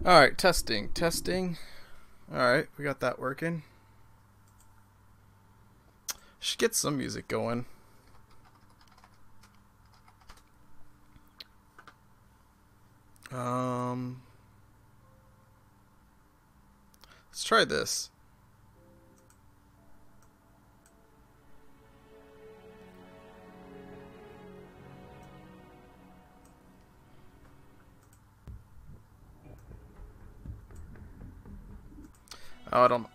Alright, testing. Alright, we got that working. Should get some music going. Let's try this. Oh, I don't...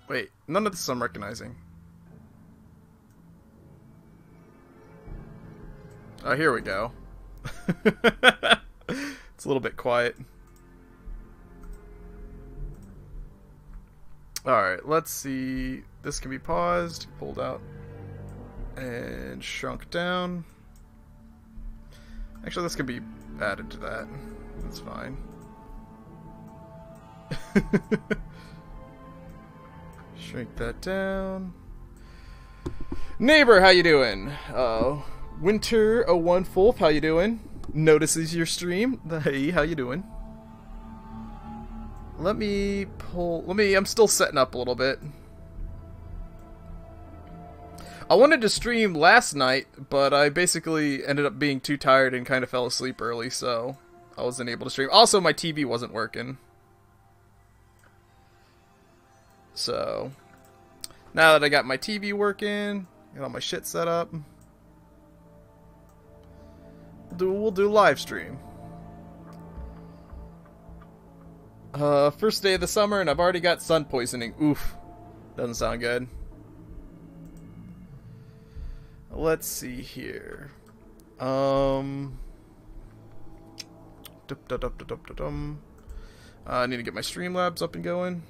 Wait, none of this I'm recognizing. Oh, here we go. It's a little bit quiet. Alright, let's see. This can be paused, pulled out, and shrunk down. Actually, this can be added to that. That's fine. Shrink that down. Neighbor, how you doing? Winter 01 Fulf, how you doing? Notices your stream. Hey, how you doing? I'm still setting up a little bit. I wanted to stream last night, but I basically ended up being too tired and kind of fell asleep early, so I wasn't able to stream. Also, my TV wasn't working. So, now that I got my TV working, got all my shit set up, we'll do live stream. First day of the summer and I've already got sun poisoning. Oof. Doesn't sound good. Let's see here. I need to get my Streamlabs up and going.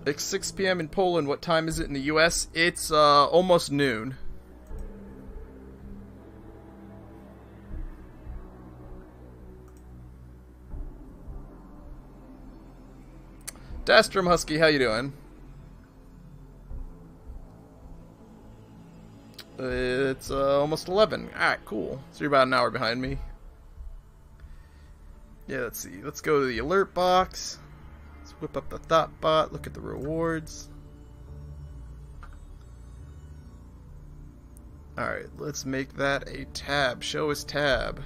It's 6 p.m. in Poland. What time is it in the US? It's almost noon. Dastrom Husky, how you doing? It's almost 11. Alright, cool. So you're about an hour behind me. Yeah, let's see. Let's go to the alert box. Let's whip up the thought bot, look at the rewards. Alright, let's make that a tab. Show us tab.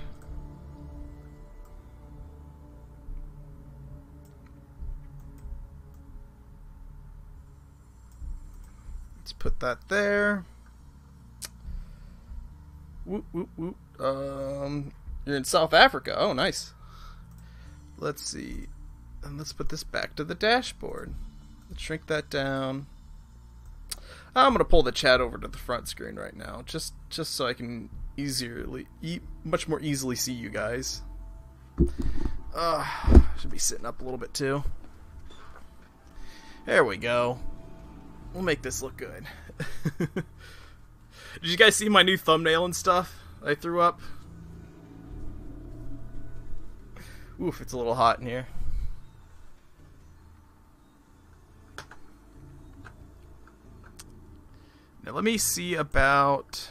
Let's put that there. Whoop, whoop, whoop. You're in South Africa. Oh, nice. Let's see. And let's put this back to the dashboard. Let's shrink that down. I'm gonna pull the chat over to the front screen right now, just so I can much more easily see you guys. Should be sitting up a little bit too. There we go. We'll make this look good. Did you guys see my new thumbnail and stuff I threw up? Oof, it's a little hot in here. Now let me see about...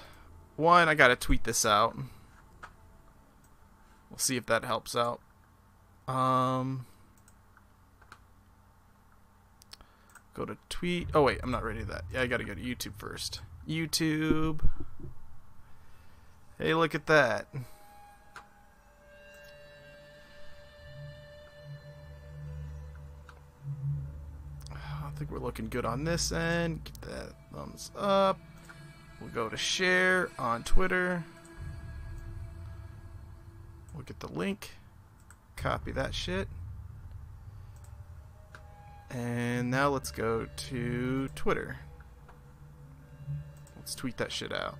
One, I gotta tweet this out. We'll see if that helps out. Go to tweet. Oh wait, I'm not ready to that. Yeah, I gotta go to YouTube first. YouTube. Hey, look at that. I think we're looking good on this end. Get that thumbs up. We'll go to share on Twitter. We'll get the link. Copy that shit. And now let's go to Twitter. Let's tweet that shit out.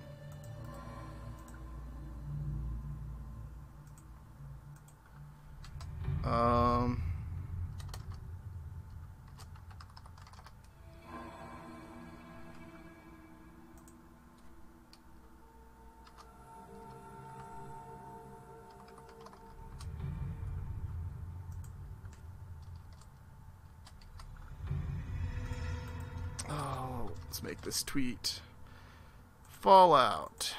Oh, Let's make this tweet Fallout.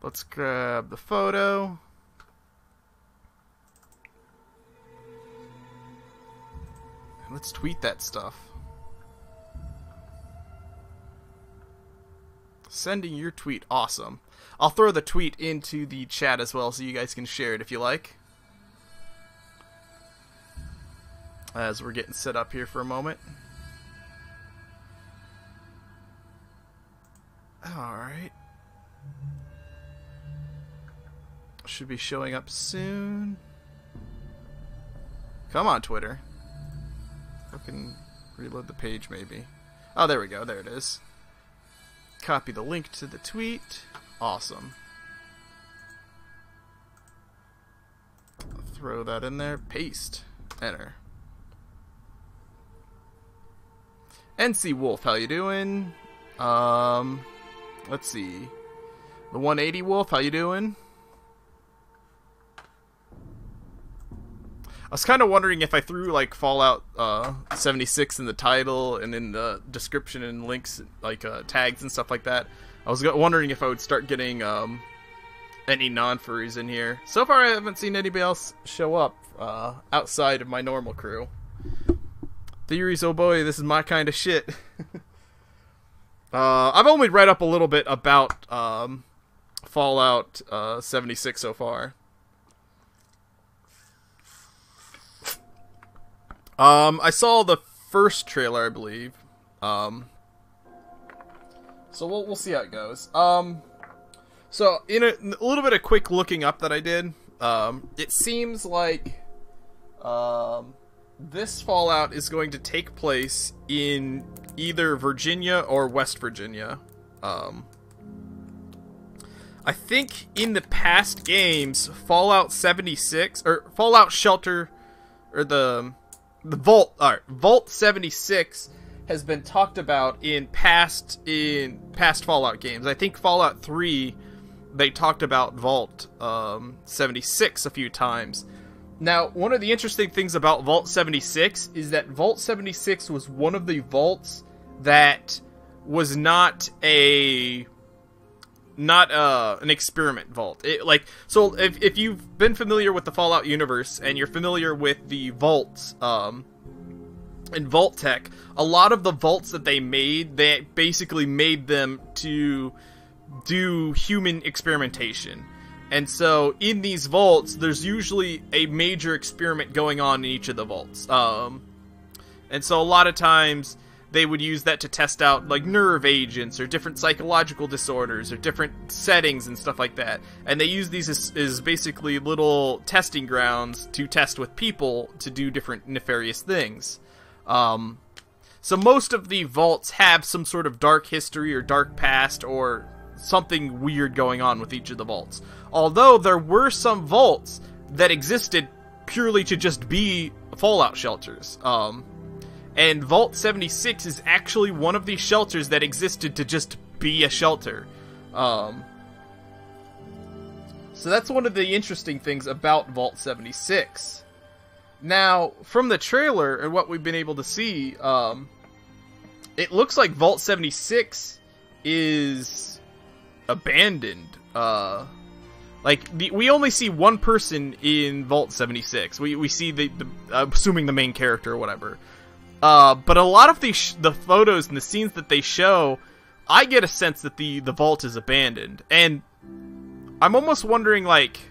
Let's grab the photo. And let's tweet that stuff. Sending your tweet. Awesome. I'll throw the tweet into the chat as well so you guys can share it if you like. As we're getting set up here for a moment. Alright. Should be showing up soon. Come on, Twitter. I can reload the page, maybe. Oh, there we go. There it is. Copy the link to the tweet. Awesome. I'll throw that in there. Paste. Enter. NC Wolf, how you doing? Let's see. The 180 Wolf, how you doing? I was kind of wondering if I threw like Fallout 76 in the title and in the description and links, like tags and stuff like that. I was wondering if I would start getting any non-furries in here. So far I haven't seen anybody else show up outside of my normal crew. Theories, oh boy, this is my kind of shit. I've only read up a little bit about Fallout 76 so far. I saw the first trailer, I believe. So we'll see how it goes. So in a little bit of quick looking up that I did, it seems like this Fallout is going to take place in either Virginia or West Virginia. I think in the past games, Fallout 76 or Fallout Shelter or the Vault, Vault 76 has been talked about in past Fallout games. I think Fallout 3, they talked about Vault 76 a few times. Now, one of the interesting things about Vault 76 is that Vault 76 was one of the vaults that was not an experiment vault. So if you've been familiar with the Fallout universe and you're familiar with the vaults and vault tech, a lot of the vaults that they basically made them to do human experimentation. And so in these vaults, there's usually a major experiment going on in each of the vaults. And so a lot of times they would use that to test out like nerve agents or different psychological disorders or different settings and stuff like that. And they use these as basically little testing grounds to test with people to do different nefarious things. So most of the vaults have some sort of dark history or dark past or something weird going on with each of the vaults. Although there were some vaults that existed purely to just be Fallout shelters. And Vault 76 is actually one of these shelters that existed to just be a shelter. So that's one of the interesting things about Vault 76. Now, from the trailer and what we've been able to see, it looks like Vault 76 is abandoned. We only see one person in Vault 76. We see assuming the main character or whatever. But a lot of the photos and the scenes that they show, I get a sense that the vault is abandoned. And I'm almost wondering, like,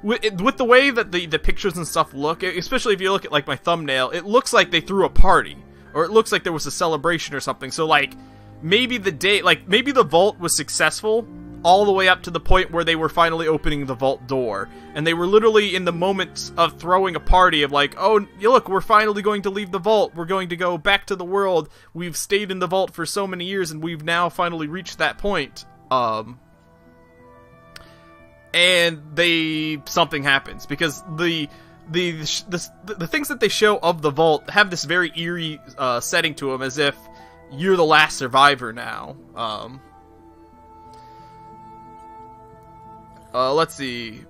with the way that the pictures and stuff look, especially if you look at, like, my thumbnail, it looks like they threw a party. Or it looks like there was a celebration or something. So, like, maybe maybe the vault was successful all the way up to the point where they were finally opening the vault door. And they were literally in the moment of throwing a party of like, oh, look, we're finally going to leave the vault. We're going to go back to the world. We've stayed in the vault for so many years and we've now finally reached that point. And something happens because the things that they show of the vault have this very eerie setting to them, as if, you're the last survivor now. Let's see.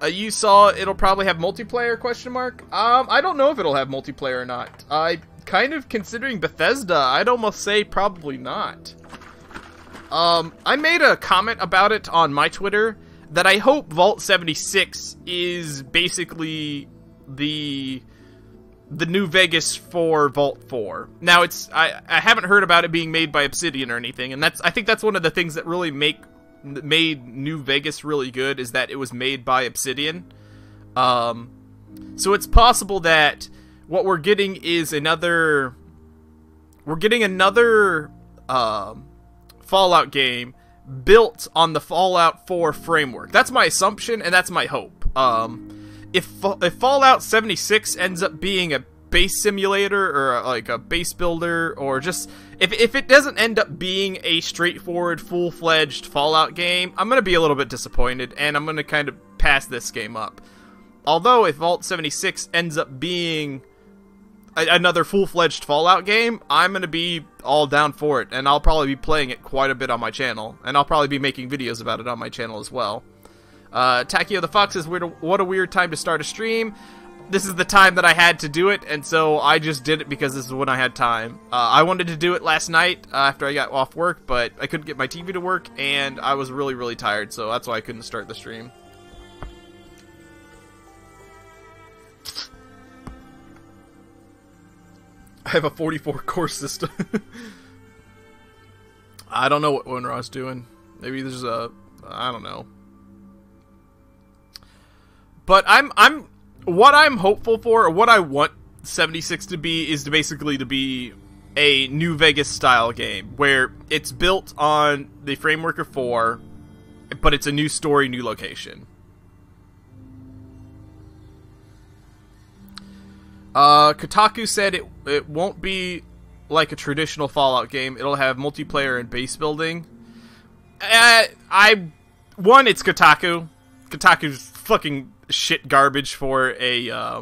You saw it'll probably have multiplayer, question mark? I don't know if it'll have multiplayer or not. Kind of considering Bethesda, I'd almost say probably not. I made a comment about it on my Twitter that I hope Vault 76 is basically the New Vegas for Vault 4. Now I haven't heard about it being made by Obsidian or anything, and I think that's one of the things that really made New Vegas really good, is that it was made by Obsidian. So it's possible that what we're getting is another Fallout game built on the Fallout 4 framework. That's my assumption, and that's my hope. If Fallout 76 ends up being a base simulator, or like a base builder, or just if it doesn't end up being a straightforward full-fledged Fallout game, I'm gonna be a little bit disappointed, and I'm gonna kind of pass this game up. Although if Vault 76 ends up being another full-fledged Fallout game, I'm gonna be all down for it, and I'll probably be playing it quite a bit on my channel, and I'll probably be making videos about it on my channel as well. Takio the Fox says, what a weird time to start a stream. This is the time that I had to do it, and so I just did it because this is when I had time. I wanted to do it last night after I got off work, but I couldn't get my TV to work, and I was really, really tired, so that's why I couldn't start the stream. I have a 44-core system. I don't know what Winraw's doing. Maybe there's I don't know. But what I'm hopeful for, or what I want 76 to be, is basically to be a New Vegas style game, where it's built on the framework of 4, but it's a new story, new location. Kotaku said it won't be like a traditional Fallout game. It'll have multiplayer and base building. One, it's Kotaku. Kotaku's fucking shit garbage for a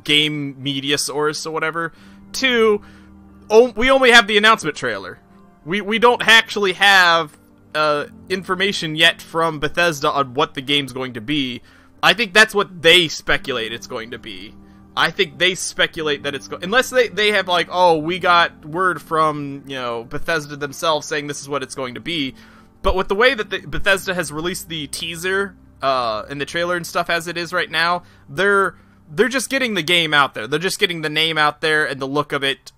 game media source or whatever. Two, we only have the announcement trailer. We don't actually have information yet from Bethesda on what the game's going to be. I think that's what they speculate it's going to be. I think they speculate that it's unless they have like, oh, we got word from, you know, Bethesda themselves saying this is what it's going to be. But with the way that Bethesda has released the teaser and the trailer and stuff as it is right now, they're just getting the game out there. They're just getting the name out there and the look of it.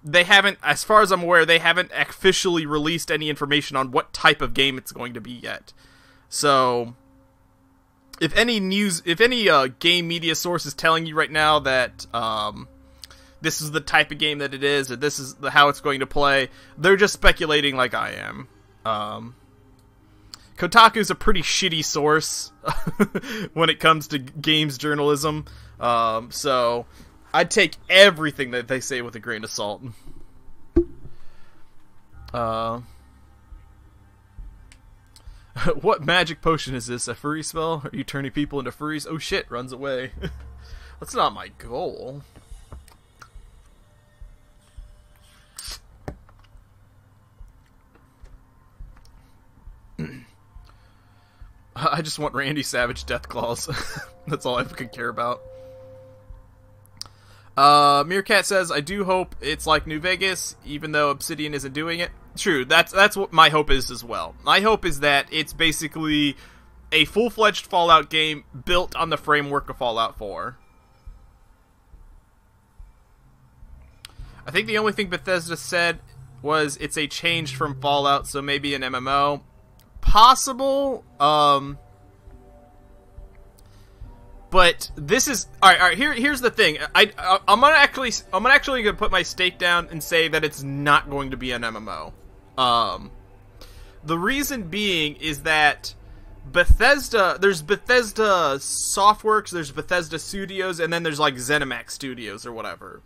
They haven't, as far as I'm aware, they haven't officially released any information on what type of game it's going to be yet. So if any game media source is telling you right now that this is the type of game that it is, or this is how it's going to play, they're just speculating like I am. Kotaku's a pretty shitty source when it comes to games journalism, so I'd take everything that they say with a grain of salt. What magic potion is this? A furry spell? Are you turning people into furries? Oh shit, runs away. That's not my goal. I just want Randy Savage death claws. That's all I could care about. Meerkat says, I do hope it's like New Vegas, even though Obsidian isn't doing it. True, that's what my hope is as well. My hope is that it's basically a full-fledged Fallout game built on the framework of Fallout 4. I think the only thing Bethesda said was it's a change from Fallout, so maybe an MMO. Possible, but this is all right. Here's the thing. I'm actually gonna put my stake down and say that it's not going to be an MMO. The reason being is that there's Bethesda Softworks, there's Bethesda Studios, and then there's like ZeniMax Studios or whatever.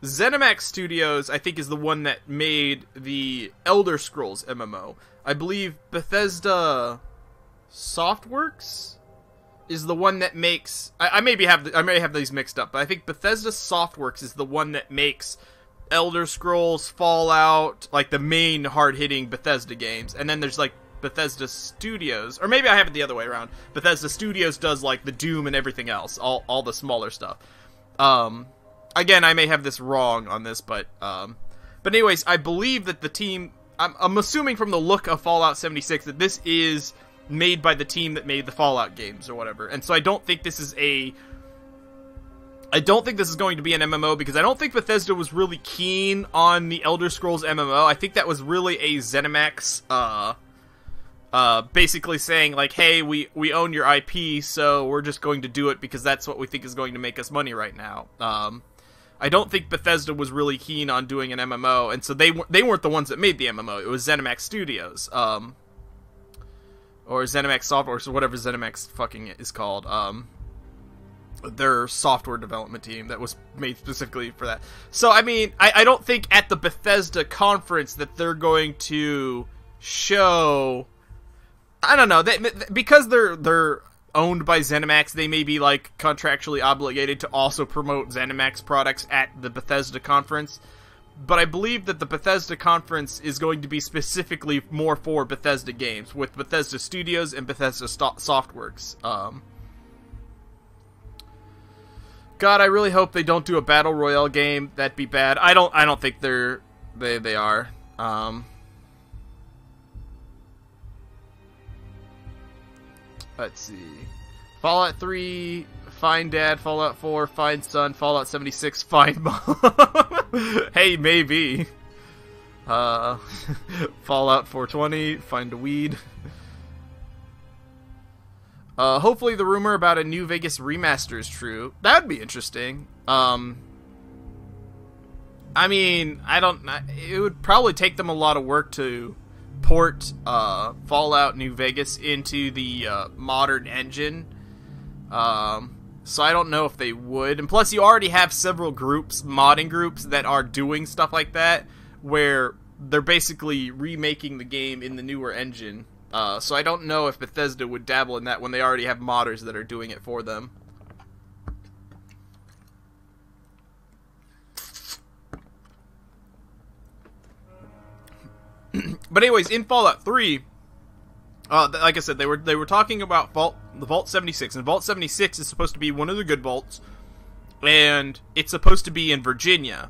ZeniMax Studios, I think, is the one that made the Elder Scrolls MMO. I believe Bethesda Softworks is the one that makes... I may have these mixed up, but I think Bethesda Softworks is the one that makes Elder Scrolls, Fallout, like the main hard-hitting Bethesda games. And then there's like Bethesda Studios, or maybe I have it the other way around. Bethesda Studios does like the Doom and everything else, all the smaller stuff. Again, I may have this wrong on this, but anyways, I believe that the team... I'm assuming from the look of Fallout 76 that this is made by the team that made the Fallout games or whatever. And so I don't think this is going to be an MMO, because I don't think Bethesda was really keen on the Elder Scrolls MMO. I think that was really a ZeniMax, basically saying, like, hey, we own your IP, so we're just going to do it because that's what we think is going to make us money right now. I don't think Bethesda was really keen on doing an MMO, and so they weren't the ones that made the MMO. It was ZeniMax Studios, or ZeniMax Software, or whatever ZeniMax fucking is called. Their software development team that was made specifically for that. So, I mean, I don't think at the Bethesda conference that they're going to show... I don't know, because they're owned by ZeniMax, they may be, like, contractually obligated to also promote ZeniMax products at the Bethesda conference. But I believe that the Bethesda conference is going to be specifically more for Bethesda games, with Bethesda Studios and Bethesda Softworks. God, I really hope they don't do a battle royale game. That'd be bad. I don't think they are. Let's see. Fallout 3, find Dad. Fallout 4, find Son. Fallout 76, find Mom. Hey, maybe. Fallout 420, find a weed. Hopefully the rumor about a New Vegas remaster is true. That would be interesting. I mean, it would probably take them a lot of work to port Fallout New Vegas into the modern engine. So I don't know if they would. And plus, you already have several groups, modding groups, that are doing stuff like that, where they're basically remaking the game in the newer engine. So I don't know if Bethesda would dabble in that when they already have modders that are doing it for them. But anyways, in Fallout 3, like I said, they were talking about the Vault 76, and Vault 76 is supposed to be one of the good vaults, and it's supposed to be in Virginia.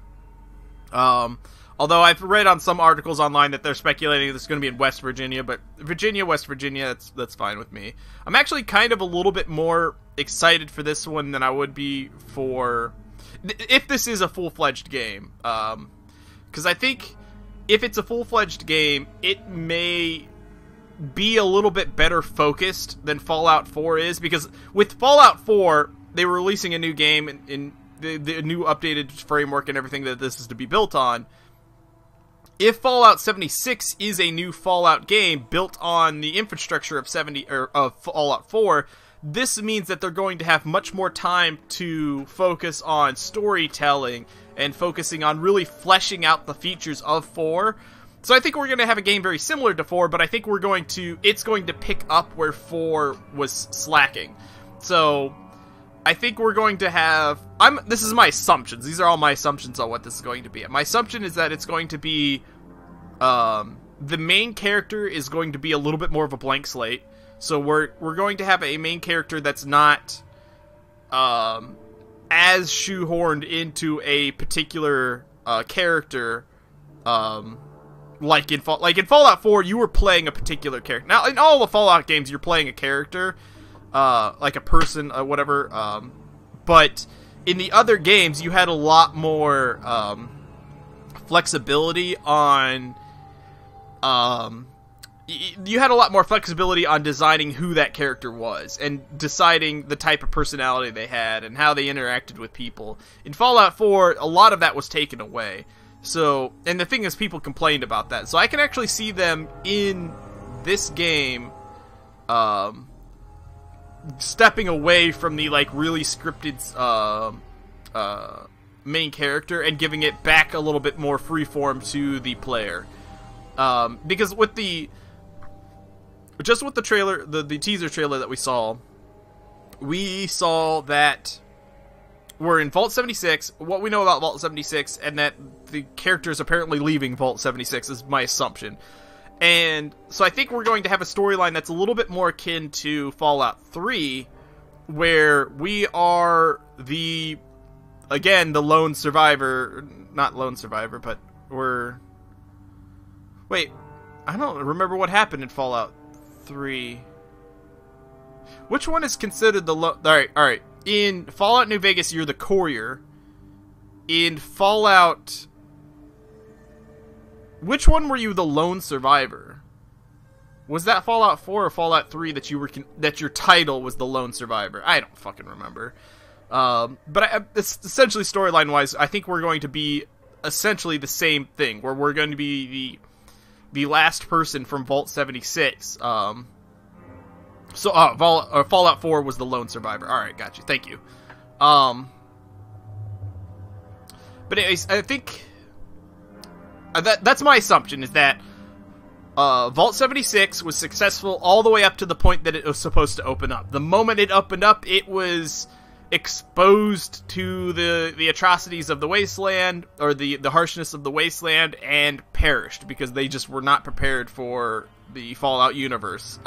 Although I've read on some articles online that they're speculating it's going to be in West Virginia, but Virginia, West Virginia, that's fine with me. I'm actually kind of a little bit more excited for this one than I would be for... if this is a full-fledged game. Because I think if it's a full-fledged game, it may be a little bit better focused than Fallout 4 is. Because with Fallout 4, they were releasing a new game in the new updated framework and everything that this is to be built on. If Fallout 76 is a new Fallout game built on the infrastructure of Fallout 4, this means that they're going to have much more time to focus on storytelling and focusing on really fleshing out the features of 4. So I think we're going to have a game very similar to 4, but I think it's going to pick up where 4 was slacking. So I think we're going to have... this is my assumptions. These are all my assumptions on what this is going to be. My assumption is that it's going to be... the main character is going to be a little bit more of a blank slate. So we're going to have a main character that's not as shoehorned into a particular character. Like in Fallout 4, you were playing a particular character. Now, in all the Fallout games, you're playing a character. Like a person, whatever, but in the other games, you had a lot more, flexibility on, you had a lot more flexibility on designing who that character was, and deciding the type of personality they had, and how they interacted with people. In Fallout 4, a lot of that was taken away. So, and the thing is, people complained about that. So I can actually see them in this game, stepping away from the, like, really scripted main character and giving it back a little bit more freeform to the player. Because with the trailer, the teaser trailer that we saw, we saw that we're in Vault 76, what we know about Vault 76, and that the character is apparently leaving Vault 76 is my assumption. And so I think we're going to have a storyline that's a little bit more akin to Fallout 3, where we are again, the lone survivor, not lone survivor, but wait, I don't remember what happened in Fallout 3. Which one is considered the alright. In Fallout New Vegas, you're the courier. In Fallout... Which one were you the lone survivor? Was that Fallout 4 or Fallout 3 that that your title was the lone survivor? I don't fucking remember. But essentially, storyline-wise, I think we're going to be essentially the same thing, where we're going to be the last person from Vault 76. Fallout 4 was the lone survivor. Alright, got you. Thank you. But anyways, I think... that's my assumption, is that Vault 76 was successful all the way up to the point that it was supposed to open up. The moment it opened up, it was exposed to the atrocities of the wasteland, or the harshness of the wasteland, and perished, because they just were not prepared for the Fallout universe.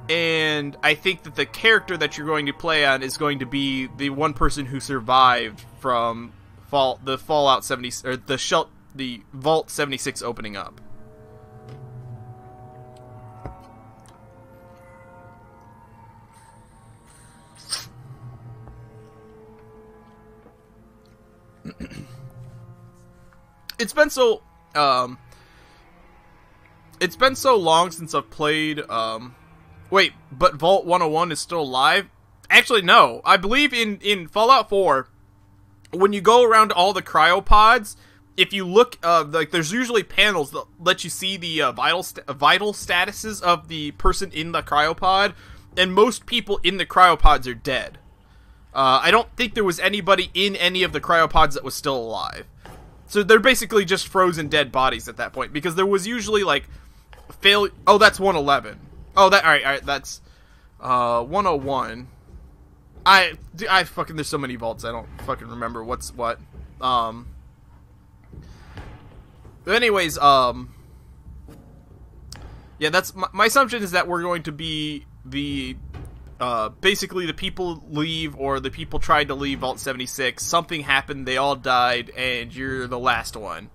And I think that the character that you're going to play on is going to be the one person who survived from the Fallout 70, or the Vault 76 opening up. It's been so long since I've played. Wait, but Vault 101 is still alive? Actually, no. I believe in Fallout 4. When you go around all the cryopods, if you look, like, there's usually panels that let you see the vital statuses of the person in the cryopod, and most people in the cryopods are dead. I don't think there was anybody in any of the cryopods that was still alive. So they're basically just frozen dead bodies at that point, because there was usually, like, oh, that's 111. Oh, alright, that's 101. I fucking, there's so many vaults, I don't fucking remember what's what. But anyways, yeah, that's, my assumption is that we're going to be basically the people leave, or the people tried to leave Vault 76, something happened, they all died, and you're the last one.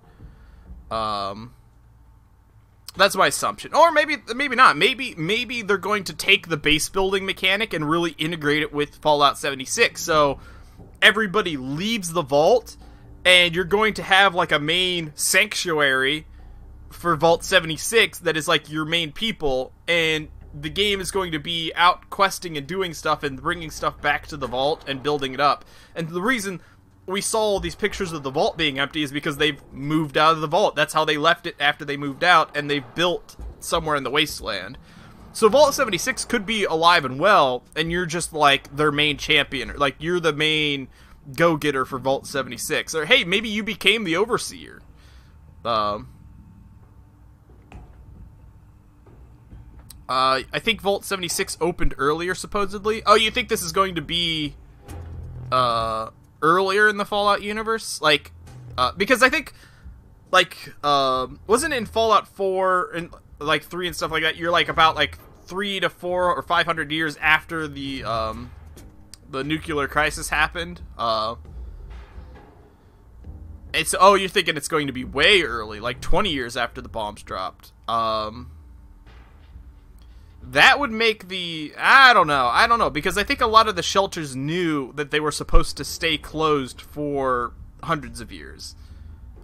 That's my assumption. Or maybe not. Maybe they're going to take the base building mechanic and really integrate it with Fallout 76. So everybody leaves the vault, and you're going to have like a main sanctuary for Vault 76 that is like your main people, and the game is going to be out questing and doing stuff and bringing stuff back to the vault and building it up. And the reason we saw all these pictures of the vault being empty is because they've moved out of the vault. That's how they left it after they moved out, and they've built somewhere in the wasteland. So Vault 76 could be alive and well, and you're just like their main champion, or like you're the main go-getter for Vault 76. Or hey, maybe you became the overseer. I think Vault 76 opened earlier, supposedly. Oh, you think this is going to be earlier in the Fallout universe? Like, because I think, like, wasn't it in Fallout 4 and, like, 3 and stuff like that, you're, like, about, like, 3 to 4 or 500 years after the nuclear crisis happened? It's, oh, you're thinking it's going to be way early, like 20 years after the bombs dropped. That would make the... I don't know, because I think a lot of the shelters knew that they were supposed to stay closed for hundreds of years.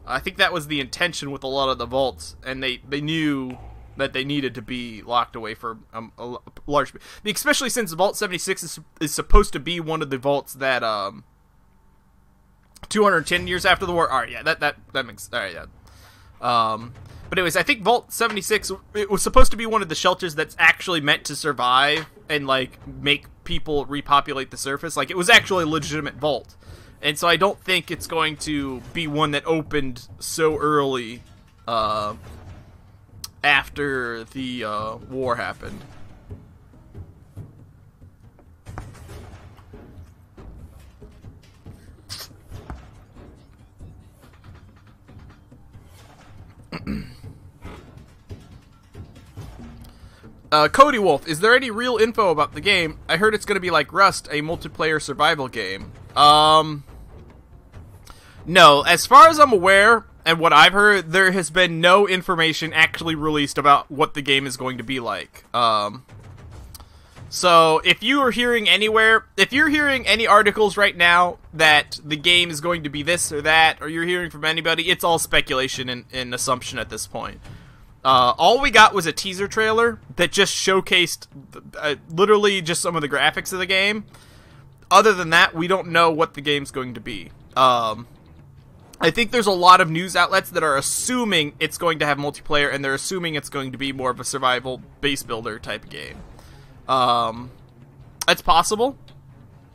I think that was the intention with a lot of the vaults, and they knew that they needed to be locked away for a large... Especially since Vault 76 is supposed to be one of the vaults that, 210 years after the war... Alright, yeah, that makes... Alright, yeah. But anyways, I think Vault 76, it was supposed to be one of the shelters that's actually meant to survive and, like, make people repopulate the surface. Like, it was actually a legitimate vault. And so I don't think it's going to be one that opened so early after the war happened. Cody Wolf, is there any real info about the game? I heard it's going to be like Rust, a multiplayer survival game. No, as far as I'm aware, and what I've heard, there has been no information actually released about what the game is going to be like. So, if you are hearing anywhere, if you're hearing any articles right now that the game is going to be this or that, or you're hearing from anybody, it's all speculation and assumption at this point. All we got was a teaser trailer that just showcased literally just some of the graphics of the game. Other than that, we don't know what the game's going to be. I think there's a lot of news outlets that are assuming it's going to have multiplayer, and they're assuming it's going to be more of a survival base builder type of game. It's possible,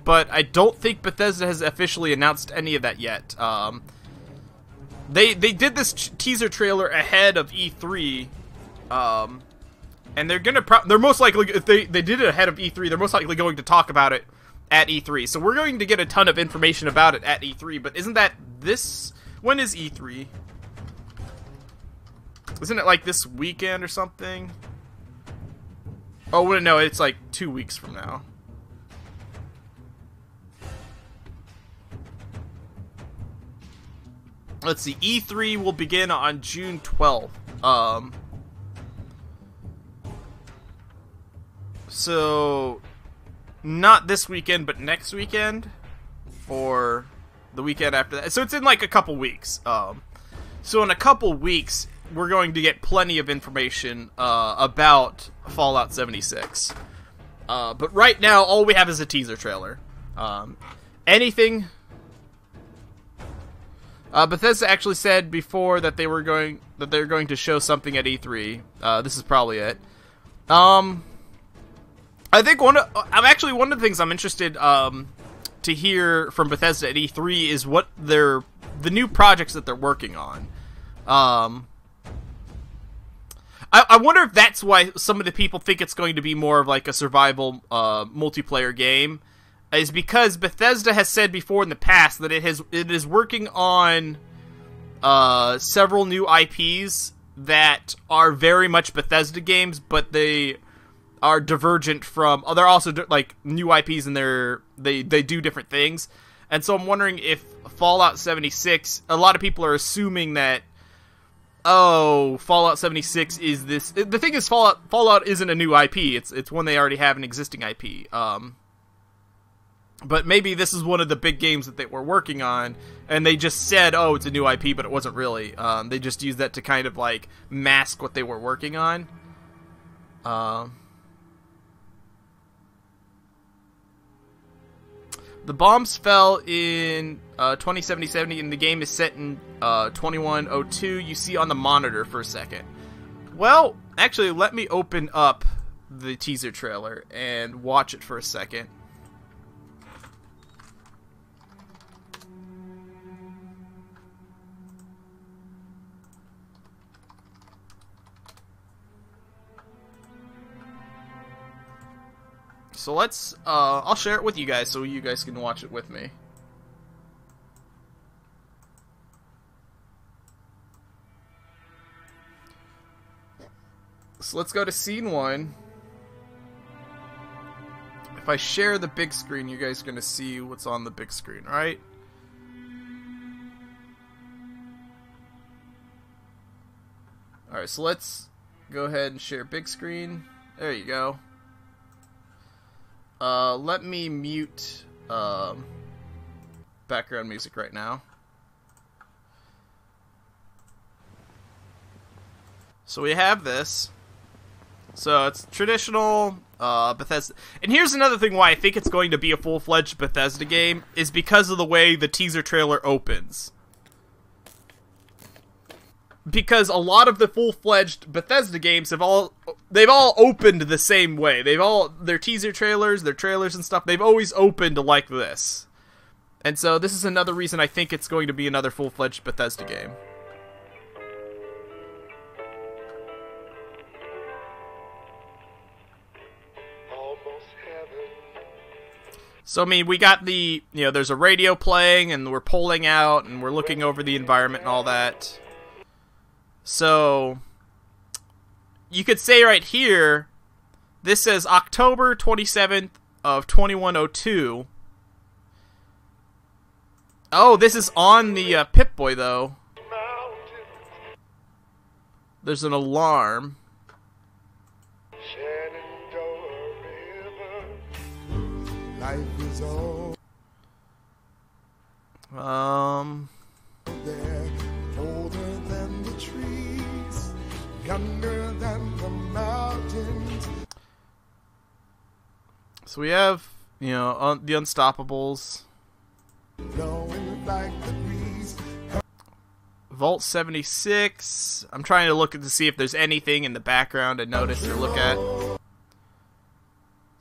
but I don't think Bethesda has officially announced any of that yet. They did this teaser trailer ahead of E3, and they're most likely, if they did it ahead of E3, they're most likely going to talk about it at E3. So we're going to get a ton of information about it at E3, but isn't that this? When is E3? Isn't it like this weekend or something? Oh, no, it's like 2 weeks from now. Let's see, E3 will begin on June 12th. So, not this weekend, but next weekend? Or the weekend after that? So it's in like a couple weeks. So in a couple weeks, we're going to get plenty of information about Fallout 76. But right now, all we have is a teaser trailer. Anything... Bethesda actually said before that they were going to show something at E3. This is probably it. I think one of the things I'm interested to hear from Bethesda at E3 is what the new projects that they're working on. I wonder if that's why some of the people think it's going to be more of like a survival multiplayer game. Is because Bethesda has said before in the past that it is working on several new IPs that are very much Bethesda games, but they are divergent from. They're also like new IPs, and they do different things. And so I'm wondering if Fallout 76. A lot of people are assuming that, oh, Fallout 76 is this. The thing is, Fallout isn't a new IP. It's one they already have an existing IP. But maybe this is one of the big games that they were working on, and they just said, oh, it's a new IP, but it wasn't really. They just used that to kind of, like, mask what they were working on. The bombs fell in 2070, and the game is set in 2102. You see on the monitor for a second. Well, actually, let me open up the teaser trailer and watch it for a second. So let's, I'll share it with you guys so you guys can watch it with me. So let's go to scene 1. If I share the big screen, you guys are going to see what's on the big screen, right? Alright, so let's go ahead and share big screen. There you go. Let me mute background music right now. So we have this. So it's traditional Bethesda. And here's another thing why I think it's going to be a full-fledged Bethesda game, is because of the way the teaser trailer opens. Because a lot of the full-fledged Bethesda games they've all opened the same way. Their teaser trailers, their trailers and stuff, they've always opened like this. And so this is another reason I think it's going to be another full-fledged Bethesda game. So, I mean, we got the, there's a radio playing, and we're pulling out, and we're looking over the environment and all that. So you could say right here, this says October 27th of 2102. Oh, this is on the Pip-Boy, though. There's an alarm. Life is all there, older than the trees, younger than the mountains. So we have, you know, the Unstoppables. Blowing like the breeze. Vault 76. I'm trying to look to see if there's anything in the background to notice or look at.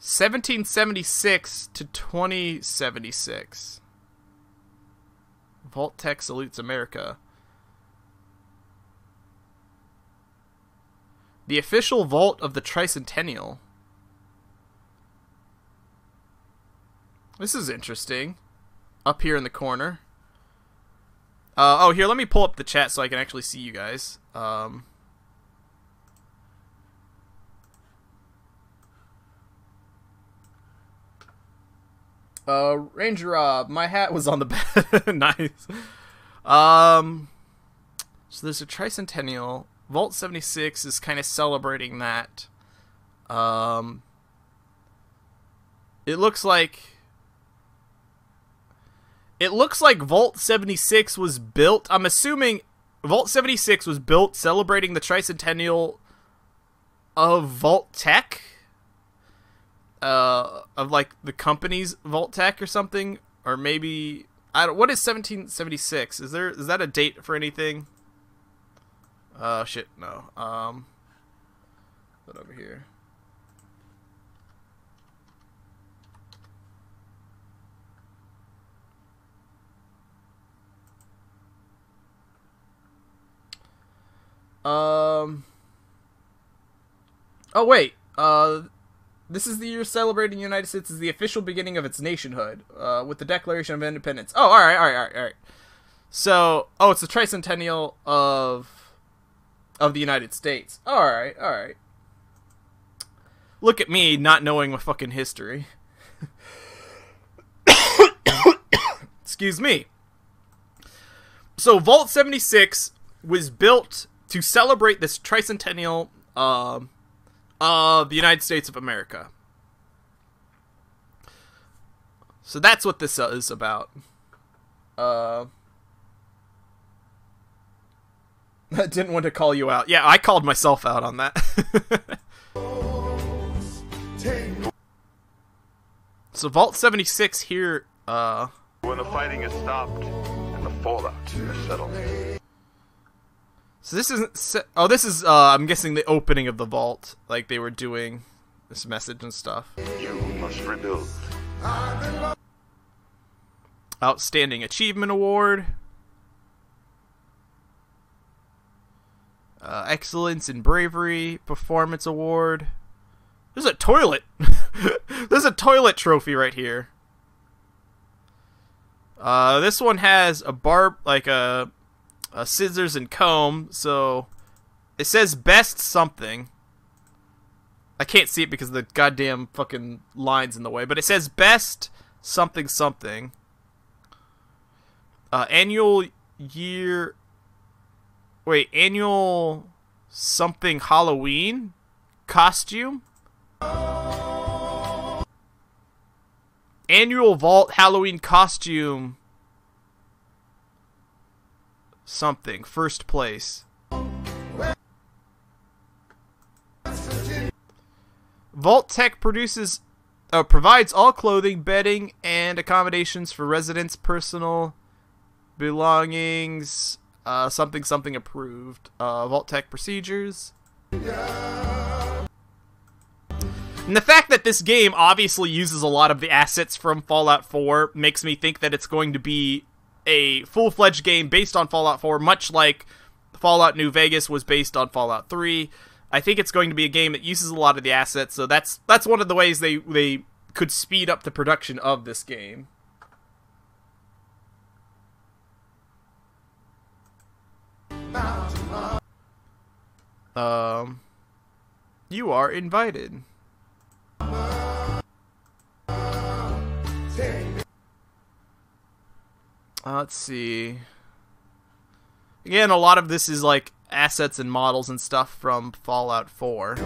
1776 to 2076. Vault Tech salutes America. The official vault of the Tricentennial. This is interesting. Up here in the corner. Oh, here, let me pull up the chat so I can actually see you guys. Ranger Rob, my hat was on the bed. Nice. So there's a Tricentennial. Vault 76 is kind of celebrating that. It looks like Vault 76 was built. I'm assuming Vault 76 was built celebrating the Tricentennial of Vault Tech. Of like the company's Vault Tech or something, or maybe what is 1776? Is that a date for anything? Shit, no. What over here? Oh wait. This is the year celebrating the United States as the official beginning of its nationhood, with the Declaration of Independence. Oh, all right. So, it's the Tricentennial of the United States. All right. Look at me not knowing my fucking history. Excuse me. So, Vault 76 was built to celebrate this Tricentennial of the United States of America. So that's what this is about. I didn't want to call you out. Yeah, I called myself out on that. So Vault 76 here, when the fighting is stopped and the fallout is settled. So this isn't... Oh, this is, I'm guessing the opening of the vault. Like, they were doing this message and stuff. You must rebuild. Outstanding Achievement Award. Excellence in Bravery Performance Award. There's a toilet. There's a toilet trophy right here. This one has a scissors and comb, so it says best something. I can't see it because of the goddamn fucking lines in the way, but it says best something something. Annual something Halloween costume. Annual Vault Halloween costume. Something. First place. Vault Tech provides all clothing, bedding, and accommodations for residents' personal belongings. Something something approved. Vault Tech procedures. And the fact that this game obviously uses a lot of the assets from Fallout 4 makes me think that it's going to be a full-fledged game based on Fallout 4, much like Fallout New Vegas was based on Fallout 3. I think it's going to be a game that uses a lot of the assets, so that's one of the ways they could speed up the production of this game. You are invited. Let's see. Again, a lot of this is like assets and models and stuff from Fallout 4.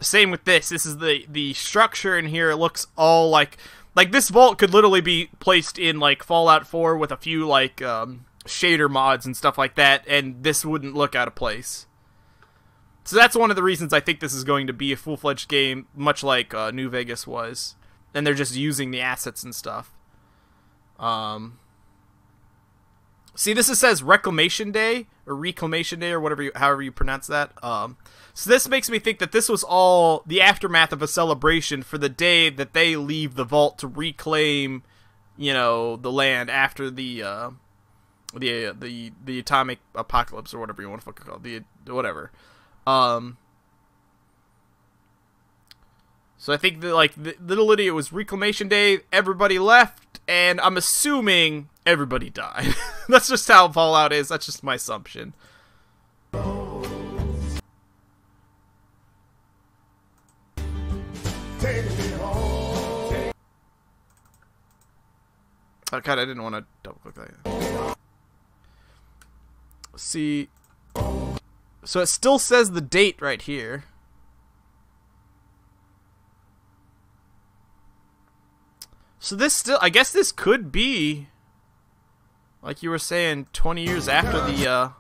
Same with this. This is the structure in here. It looks all like this vault could literally be placed in like Fallout 4 with a few like shader mods and stuff like that, and this wouldn't look out of place. So that's one of the reasons I think this is going to be a full-fledged game, much like New Vegas was. And they're just using the assets and stuff. See, this says Reclamation Day, or Reclamation Day, or whatever however you pronounce that. So this makes me think that this was all the aftermath of a celebration for the day that they leave the vault to reclaim, you know, the land after the atomic apocalypse, or whatever you want to fucking call it, whatever. So I think that, like, literally it was Reclamation Day, everybody left, and I'm assuming everybody died. That's just how Fallout is. That's just my assumption. Oh, God, I didn't want to double-click that. See. So it still says the date right here. So this still, I guess this could be, like you were saying, 20 years after the,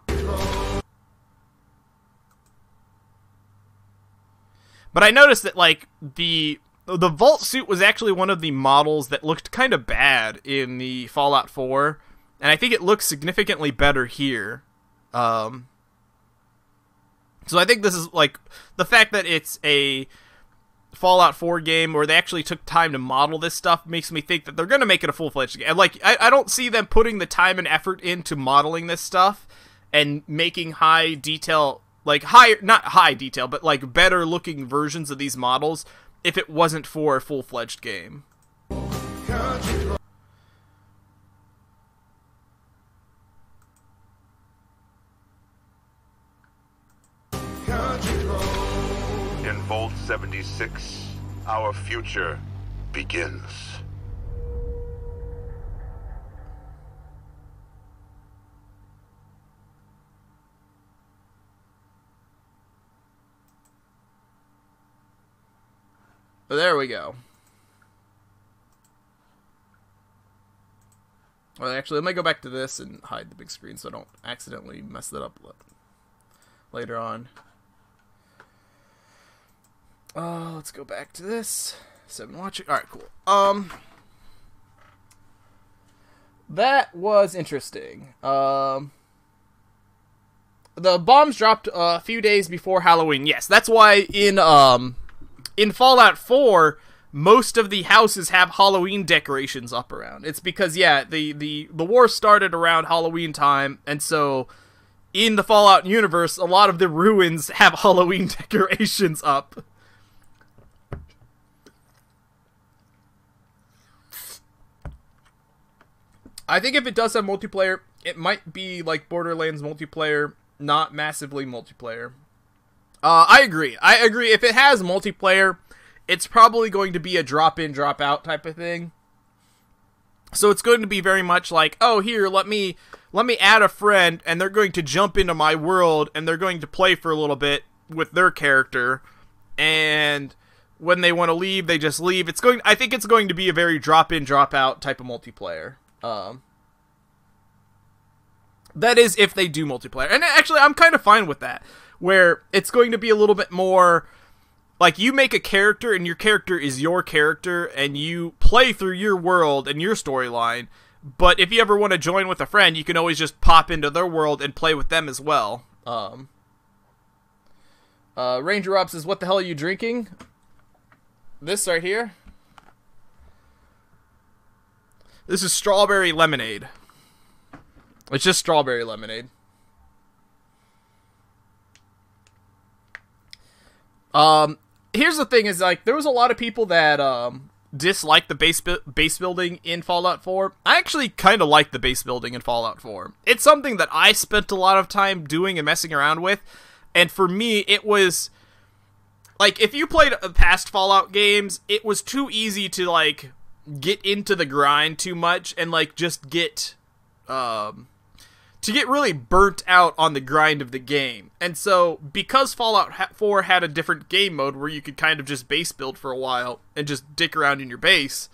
But I noticed that, like, the vault suit was actually one of the models that looked kind of bad in the Fallout 4, and I think it looks significantly better here. So I think this is, like, the fact that it's a Fallout 4 game where they actually took time to model this stuff makes me think that they're going to make it a full-fledged game. Like, I don't see them putting the time and effort into modeling this stuff and making high detail, like, not high detail, but, like, better-looking versions of these models if it wasn't for a full-fledged game. In Vault 76, our future begins. Oh, there we go. Well, actually, let me go back to this and hide the big screen so I don't accidentally mess that up later on. Let's go back to this. 7 watching. Alright, cool. That was interesting. The bombs dropped a few days before Halloween. Yes, that's why in Fallout 4, most of the houses have Halloween decorations up around. It's because, yeah, the war started around Halloween time, and so in the Fallout universe, a lot of the ruins have Halloween decorations up. I think if it does have multiplayer, it might be like Borderlands multiplayer, not massively multiplayer. I agree. If it has multiplayer, it's probably going to be a drop-in, drop-out type of thing. So it's going to be very much like, oh, here, let me add a friend, and they're going to jump into my world, and they're going to play for a little bit with their character, and when they want to leave, they just leave. I think it's going to be a very drop-in, drop-out type of multiplayer. That is if they do multiplayer. And actually, I'm kind of fine with that. Where it's going to be a little bit more like you make a character and your character is your character and you play through your world and your storyline. But if you ever want to join with a friend, you can always just pop into their world and play with them as well. Ranger Rob says, what the hell are you drinking? This right here. This is strawberry lemonade. It's just strawberry lemonade. Here's the thing is, like, there was a lot of people that, dislike the base building in Fallout 4. I actually kind of like the base building in Fallout 4. It's something that I spent a lot of time doing and messing around with, and for me, it was like, if you played past Fallout games, it was too easy to like get into the grind too much and like just get really burnt out on the grind of the game. And so, because Fallout 4 had a different game mode where you could kind of just base build for a while and just dick around in your base,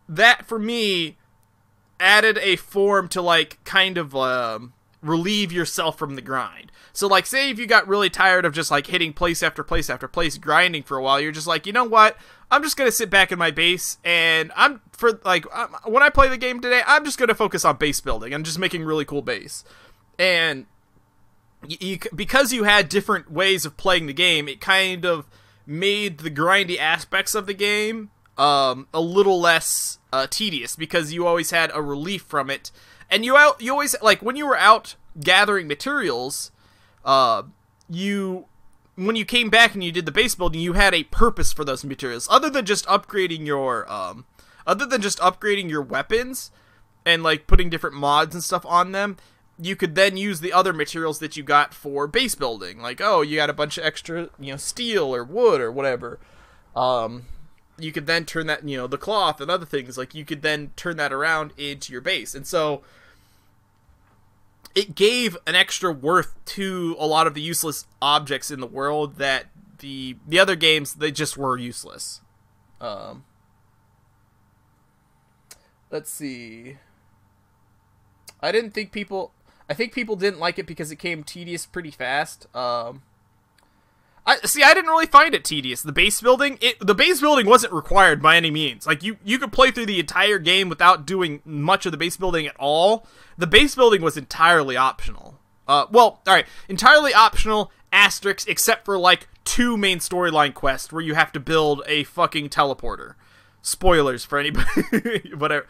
that, for me, added a form to, like, kind of relieve yourself from the grind. So, like, say if you got really tired of just, like, hitting place after place after place, grinding for a while, you're just like, you know what? I'm just gonna sit back in my base, and when I play the game today, I'm just gonna focus on base building. I'm just making really cool base. And because you had different ways of playing the game, it kind of made the grindy aspects of the game a little less tedious, because you always had a relief from it. And you always, like, when you were out gathering materials, when you came back and you did the base building, you had a purpose for those materials, other than just upgrading your weapons and like putting different mods and stuff on them. You could then use the other materials that you got for base building, like, oh, you got a bunch of extra, steel or wood or whatever. You could then turn that, the cloth and other things, like, you could then turn that around into your base. And so it gave an extra worth to a lot of the useless objects in the world that the other games, they just were useless. Let's see. I think people didn't like it because it came tedious pretty fast. I didn't really find it tedious. The base building wasn't required by any means. Like, you could play through the entire game without doing much of the base building at all. The base building was entirely optional. Entirely optional, asterisks, except for, like, 2 main storyline quests where you have to build a fucking teleporter. Spoilers for anybody, whatever.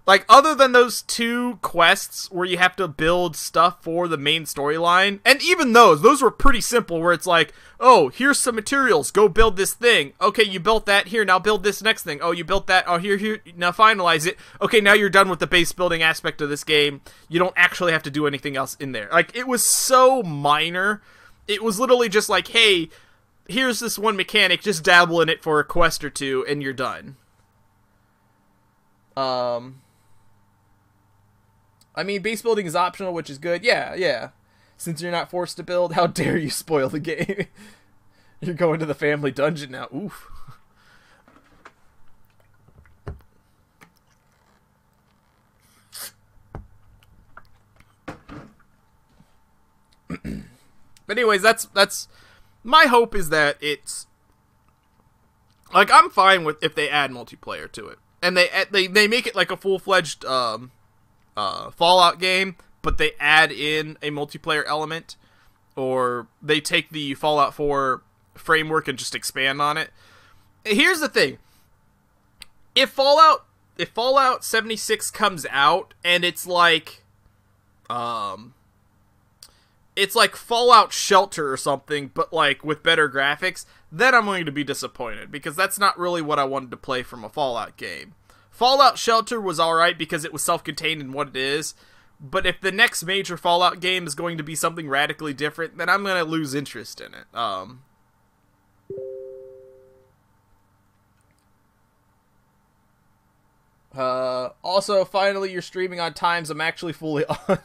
Like, other than those 2 quests where you have to build stuff for the main storyline, and even those were pretty simple, where it's like, oh, here's some materials, go build this thing. Okay, you built that, here, now build this next thing. Oh, you built that, oh, here, now finalize it. Okay, now you're done with the base building aspect of this game. You don't actually have to do anything else in there. Like, it was so minor. It was literally just like, hey, here's this one mechanic, just dabble in it for a quest or 2, and you're done. I mean, base building is optional, which is good. Yeah. Since you're not forced to build, how dare you spoil the game? You're going to the family dungeon now. Oof. But anyways, that's my hope, is that it's, like, I'm fine with if they add multiplayer to it, and they make it like a full-fledged Fallout game, but they add in a multiplayer element, or they take the Fallout 4 framework and just expand on it. Here's the thing: if Fallout 76 comes out and it's like Fallout Shelter or something, but like with better graphics, then I'm going to be disappointed, because that's not really what I wanted to play from a Fallout game. Fallout Shelter was alright because it was self-contained in what it is, but if the next major Fallout game is going to be something radically different, then I'm going to lose interest in it. Also, finally, you're streaming on times I'm actually fully on.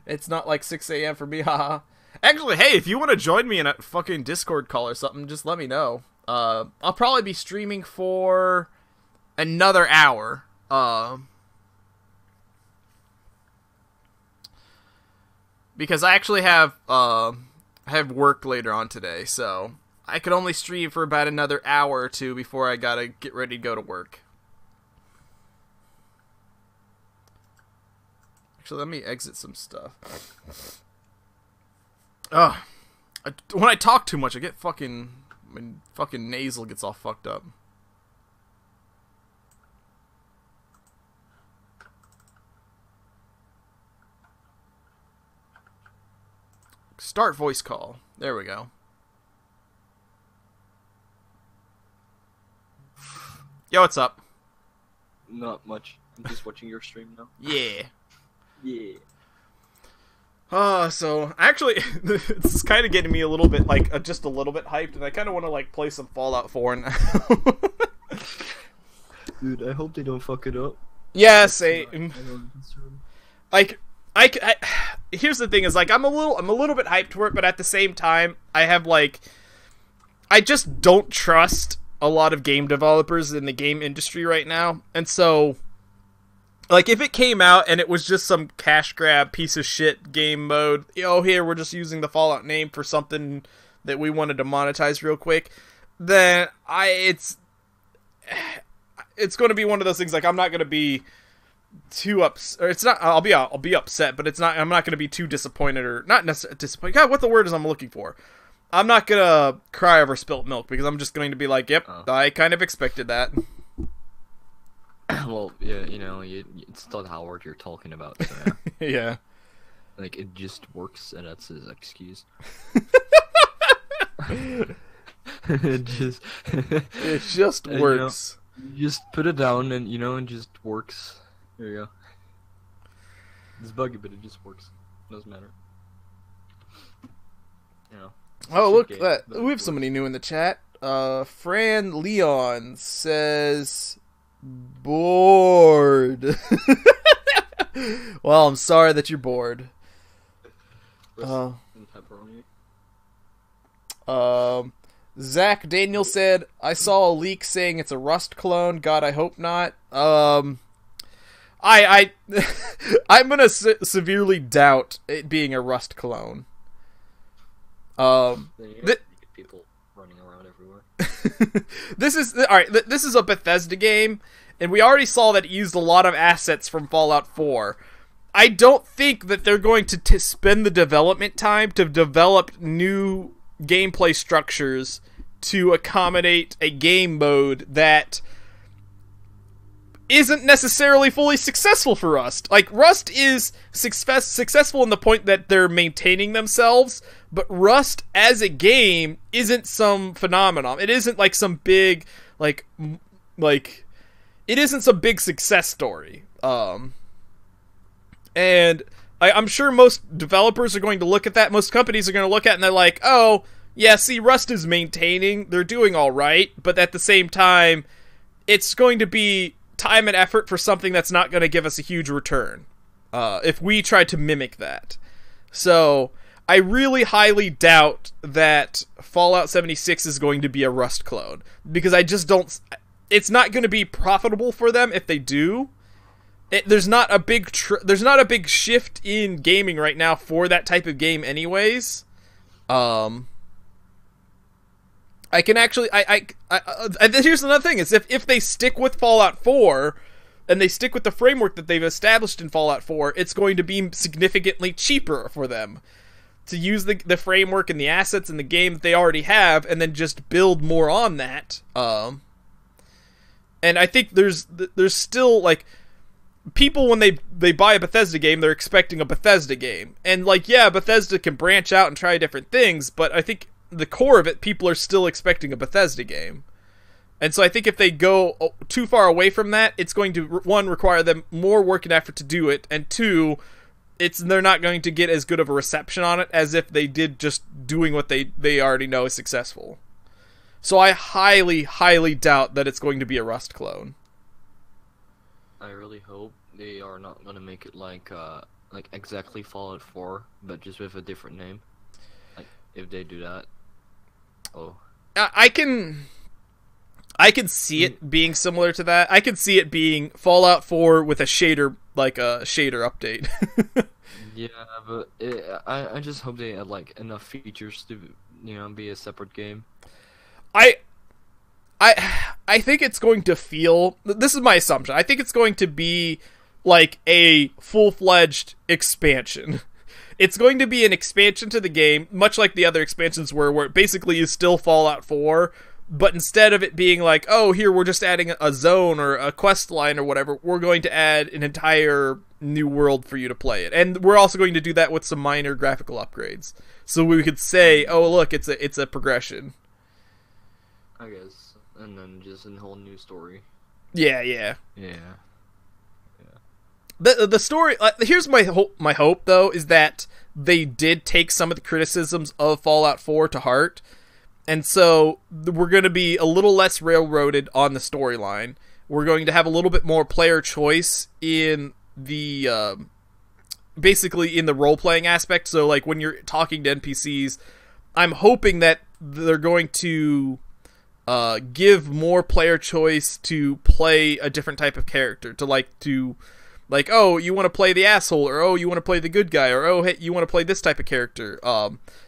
It's not like 6 a.m. for me, haha. Actually, hey, if you want to join me in a fucking Discord call or something, just let me know. I'll probably be streaming for another hour. Because I actually have work later on today, so I could only stream for about another hour or 2 before I gotta get ready to go to work. Actually, let me exit some stuff. When I talk too much, I get fucking nasal gets all fucked up. Start voice call. There we go. Yo, what's up? Not much. I'm just watching your stream now. Yeah. Yeah. So actually, this is kind of getting me a little bit, like, just a little bit hyped, and I kind of want to, like, play some Fallout 4 now. Dude, I hope they don't fuck it up. Yeah, same. Like, here's the thing: is like I'm a little bit hyped for it, but at the same time, I have like, I just don't trust a lot of game developers in the game industry right now, and so. Like, if it came out and it was just some cash grab piece of shit game mode, here, we're just using the Fallout name for something that we wanted to monetize real quick, then it's going to be one of those things, like, I'm not going to be too upset, or it's not, I'll be upset, but I'm not going to be too disappointed, or not necessarily disappointed, God, what the word is I'm looking for? I'm not going to cry over spilt milk, because I'm just going to be like, yep, I kind of expected that. Well, yeah, it's not how word you're talking about, so yeah. Yeah. Like, it just works, and that's his excuse. It just works. You just put it down, and, it just works. There you go. It's buggy, but it just works. It doesn't matter. Oh, look at that. We have somebody new in the chat. Fran Leon says... Bored. Well, I'm sorry that you're bored. Zach Daniel said, I saw a leak saying it's a Rust clone. God, I hope not. I'm gonna severely doubt it being a Rust clone. People running around everywhere. This is a Bethesda game, and we already saw that it used a lot of assets from Fallout 4. I don't think that they're going to spend the development time to develop new gameplay structures to accommodate a game mode that isn't necessarily fully successful for Rust. Like, Rust is successful in the point that they're maintaining themselves, but Rust as a game isn't some phenomenon. It isn't like some big, like it isn't some big success story. And I'm sure most developers are going to look at that. Most companies are going to look at it and they're like, oh, yeah, see, Rust is maintaining. They're doing all right. But at the same time, it's going to be time and effort for something that's not going to give us a huge return. If we try to mimic that. So I really highly doubt that Fallout 76 is going to be a Rust clone. Because I just don't... It's not going to be profitable for them if they do. There's not a big shift in gaming right now for that type of game anyways. I can actually... here's another thing, is if they stick with Fallout 4... and they stick with the framework that they've established in Fallout 4, it's going to be significantly cheaper for them to use the framework and the assets in the game that they already have, and then just build more on that. And I think there's still, like, people, when they buy a Bethesda game, they're expecting a Bethesda game. And, like, yeah, Bethesda can branch out and try different things, but I think the core of it, people are still expecting a Bethesda game. And so I think if they go too far away from that, it's going to, one, require them more work and effort to do it, and two, they're not going to get as good of a reception on it as if they did just doing what they already know is successful. So I highly, highly doubt that it's going to be a Rust clone. I really hope they are not going to make it like exactly Fallout 4, but just with a different name. Like, if they do that. Oh. I can see it being similar to that. I can see it being Fallout 4 with a shader, like a shader update. Yeah, but I just hope they add like enough features to be a separate game. I think it's going to feel... This is my assumption. I think it's going to be like a full-fledged expansion. It's going to be an expansion to the game, much like the other expansions were, where it basically is still Fallout 4, but instead of it being like, oh, here, we're just adding a zone or a quest line or whatever, we're going to add an entire new world for you to play it. And we're also going to do that with some minor graphical upgrades. So we could say, oh, look, it's a progression. I guess. And then just a whole new story. Yeah, yeah. Yeah. The story. Here's my hope though is that they did take some of the criticisms of Fallout 4 to heart, and so we're going to be a little less railroaded on the storyline. We're going to have a little bit more player choice in the basically in the role playing aspect. So like when you're talking to NPCs, I'm hoping that they're going to give more player choice to play a different type of character, like, oh, you want to play the asshole, or oh, you want to play the good guy, or oh, hey, you want to play this type of character.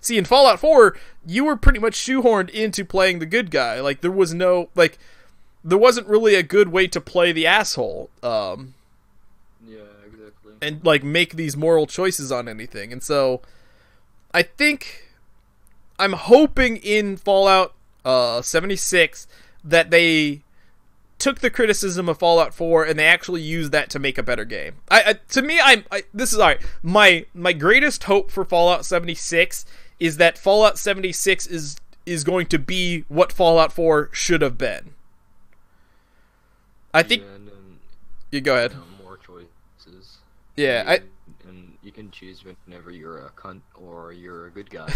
See, in Fallout 4, you were pretty much shoehorned into playing the good guy. Like, there wasn't really a good way to play the asshole. Yeah, exactly. And, like, make these moral choices on anything. And so, I'm hoping in Fallout 76 that they took the criticism of Fallout 4 and they actually used that to make a better game. This is alright. My greatest hope for Fallout 76 is that Fallout 76 is going to be what Fallout 4 should have been. I think. You go ahead. More choices. Yeah, and you can choose whenever you're a cunt or you're a good guy.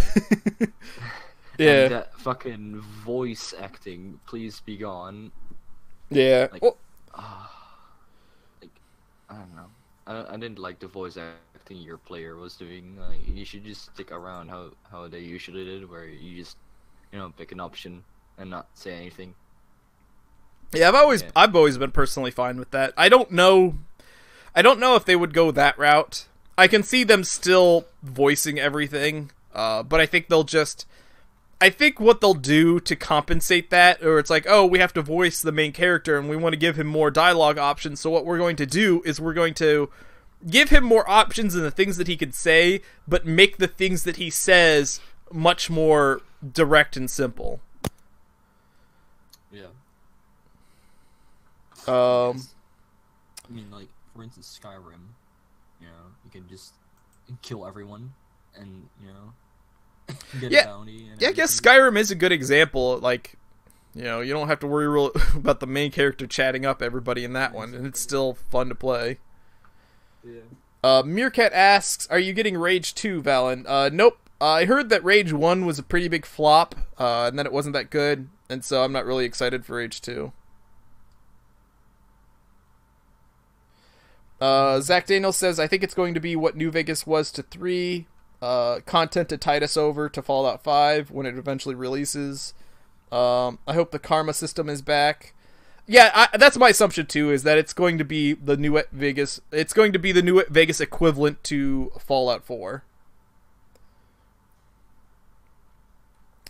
Yeah. And that fucking voice acting, please be gone. Yeah. Like, well, like, I don't know. I didn't like the voice acting your player was doing. Like, you should just stick around how they usually did, where you just, pick an option and not say anything. Yeah, I've always been personally fine with that. I don't know if they would go that route. I can see them still voicing everything, but I think what they'll do to compensate that, or it's like, oh, we have to voice the main character and we want to give him more dialogue options, so what we're going to do is we're going to give him more options in the things that he can say, but make the things that he says much more direct and simple. Yeah. I mean, like, for instance, Skyrim, you can just kill everyone and, get a bounty. And I guess Skyrim is a good example. Like, you don't have to worry about the main character chatting up everybody in that one, and it's still fun to play. Yeah. Meerkat asks, are you getting Rage 2, Vallen? Nope. I heard that Rage 1 was a pretty big flop, and then it wasn't that good, and so I'm not really excited for Rage 2. Zach Daniels says, I think it's going to be what New Vegas was to 3, content to tide us over to Fallout 5 when it eventually releases. I hope the karma system is back. Yeah, that's my assumption too, is that it's going to be the New Vegas. It's going to be the New Vegas equivalent to Fallout 4.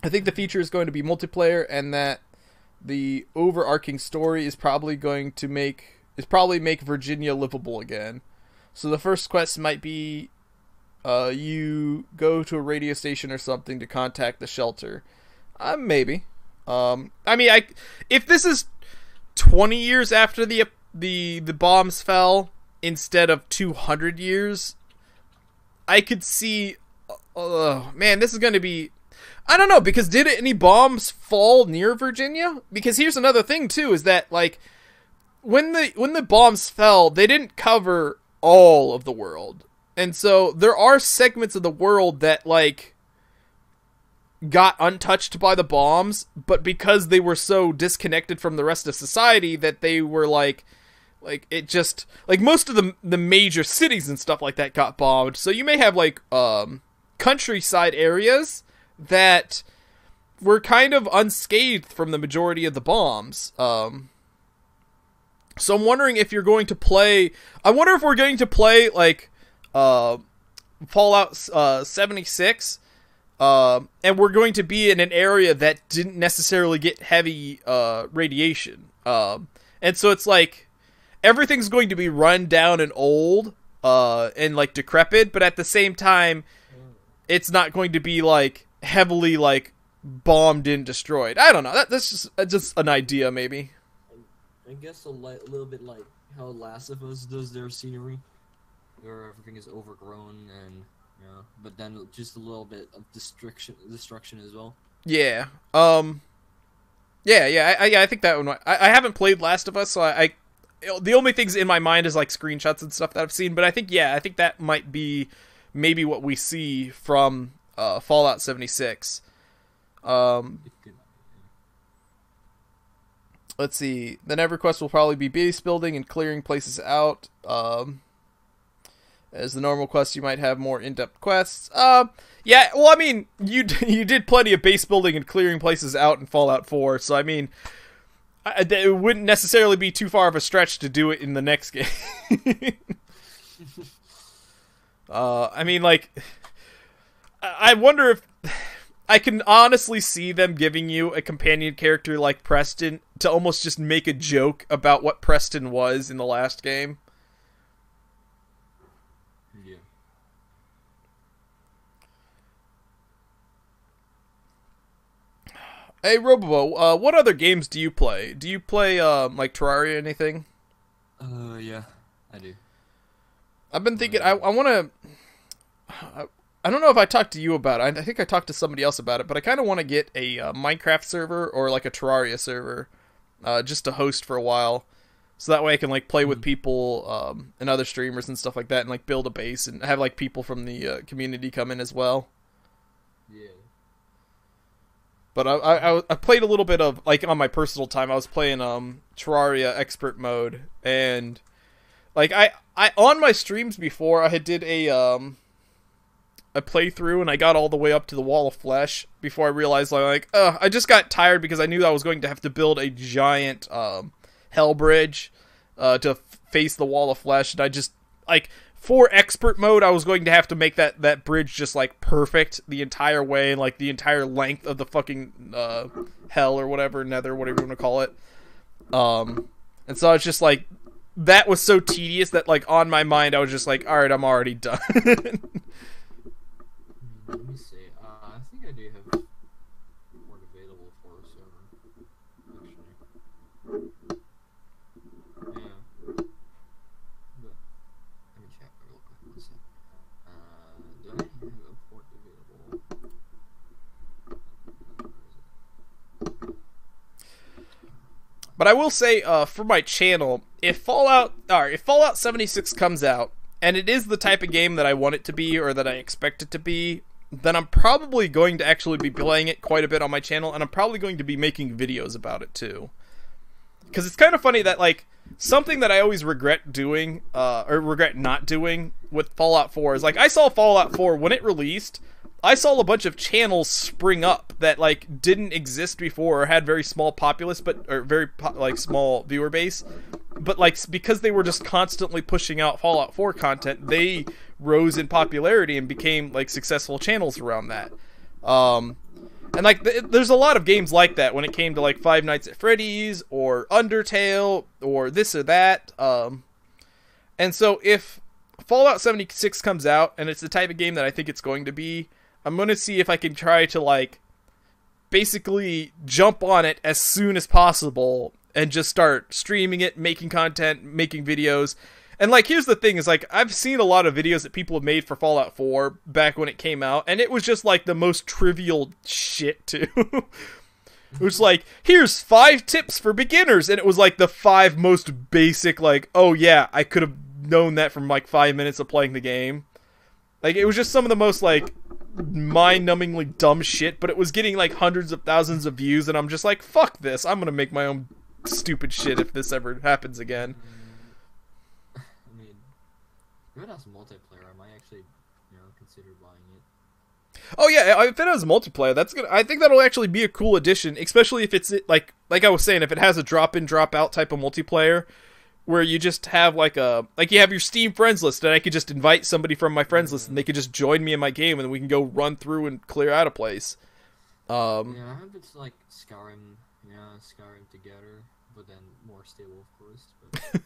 I think the feature is going to be multiplayer, and that the overarching story is probably make Virginia livable again. So the first quest might be you go to a radio station or something to contact the shelter. Maybe. If this is 20 years after the bombs fell instead of 200 years, I could see. Man, this is going to be. I don't know, because did any bombs fall near Virginia? Because here's another thing too, is that like when the bombs fell, they didn't cover all of the world. And so there are segments of the world that like got untouched by the bombs, but because they were so disconnected from the rest of society that they were like it just like most of the major cities and stuff like that got bombed. So you may have like countryside areas that were kind of unscathed from the majority of the bombs. So I'm wondering if you're going to play. I wonder if we're going to play like Fallout 76, and we're going to be in an area that didn't necessarily get heavy radiation. And so it's like everything's going to be run down and old and like decrepit, but at the same time, it's not going to be like heavily like bombed and destroyed. I don't know. That's just an idea, maybe. I guess a little bit like how Last of Us does their scenery, where everything is overgrown and but then just a little bit of destruction as well. Yeah. I think that one. I haven't played Last of Us, so I the only things in my mind is like screenshots and stuff that I've seen. But I think that might be maybe what we see from Fallout 76. Let's see. The EverQuest will probably be base building and clearing places out. As the normal quests, you might have more in-depth quests. Yeah, well, I mean, you did plenty of base building and clearing places out in Fallout 4, so I mean, it wouldn't necessarily be too far of a stretch to do it in the next game. I mean, like, I wonder if... I can honestly see them giving you a companion character like Preston to almost just make a joke about what Preston was in the last game. Yeah. Hey, Robobo, what other games do you play? Do you play, like, Terraria or anything? Yeah, I do. I've been thinking, I want to... I don't know if I talked to you about it. I think I talked to somebody else about it, but I kind of want to get a Minecraft server or like a Terraria server just to host for a while. So that way I can like play with people and other streamers and stuff like that and like build a base and have like people from the community come in as well. Yeah. But I played a little bit of, like on my personal time, I was playing Terraria Expert Mode. And like I on my streams before, I had did a playthrough and I got all the way up to the Wall of Flesh before I realized like I just got tired because I knew I was going to have to build a giant hell bridge to face the Wall of Flesh, and I just like for expert mode I was going to have to make that bridge just like perfect the entire way and like the entire length of the fucking hell or whatever, nether, whatever you want to call it. And so it's just like that was so tedious that like on my mind I was just like, all right, I'm already done. Let me see. I think I do have one available for a server, actually. Yeah. But, let me check real quick. One sec. Do I have a port available? Where is it? But I will say, for my channel, if Fallout 76 comes out, and it is the type of game that I want it to be, or that I expect it to be, then I'm probably going to actually be playing it quite a bit on my channel, and I'm probably going to be making videos about it too. Because it's kind of funny that, like, something that I always regret doing, or regret not doing with Fallout 4 is, like, I saw Fallout 4 when it released. I saw a bunch of channels spring up that, like, didn't exist before or had very small populace, or very, like, small viewer base. But, like, because they were just constantly pushing out Fallout 4 content, they rose in popularity and became, like, successful channels around that. And, like, there's a lot of games like that when it came to, like, Five Nights at Freddy's or Undertale or this or that. And so if Fallout 76 comes out and it's the type of game that I think it's going to be, I'm going to see if I can try to, like, basically jump on it as soon as possible and just start streaming it, making content, making videos. And, like, here's the thing, is, like, I've seen a lot of videos that people have made for Fallout 4 back when it came out, and it was just, like, the most trivial shit, too. It was like, here's 5 tips for beginners, and it was, like, the 5 most basic, like, oh, yeah, I could have known that from, like, 5 minutes of playing the game. Like, it was just some of the most, like, mind-numbingly dumb shit, but it was getting, like, hundreds of thousands of views, and I'm just like, fuck this, I'm gonna make my own stupid shit if this ever happens again. I mean, if it has multiplayer, I might actually, consider buying it. Oh yeah, if it has multiplayer, that's gonna. I think that'll actually be a cool addition, especially if it's like I was saying, if it has a drop-in, drop-out type of multiplayer, where you just have like you have your Steam friends list, and I could just invite somebody from my friends list, and they could just join me in my game, and we can go run through and clear out a place. Yeah, I hope it's like Skyrim together, but then more stable, of course.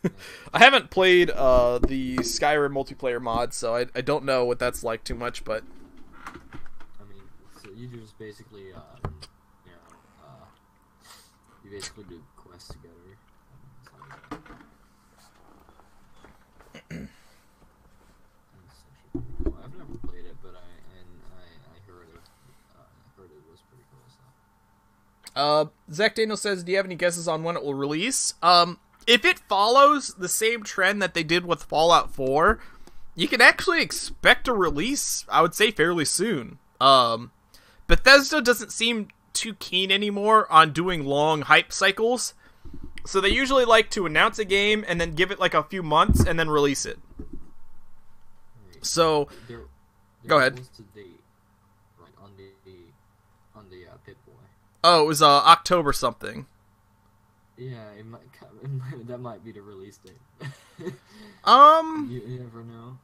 But, I haven't played the Skyrim multiplayer mod, so I don't know what that's like too much, but I mean, so you just basically, you basically do quests together. It's actually pretty cool. I've never played it, but I heard it was pretty cool. So. Zach Daniel says, do you have any guesses on when it will release? If it follows the same trend that they did with Fallout 4, you can actually expect a release, I would say, fairly soon. Bethesda doesn't seem too keen anymore on doing long hype cycles, so they usually like to announce a game and then give it like a few months and then release it. So, go ahead. Was the date, right, on the Pip-Boy? Oh, it was October something. Yeah, that might be the release date. You never know.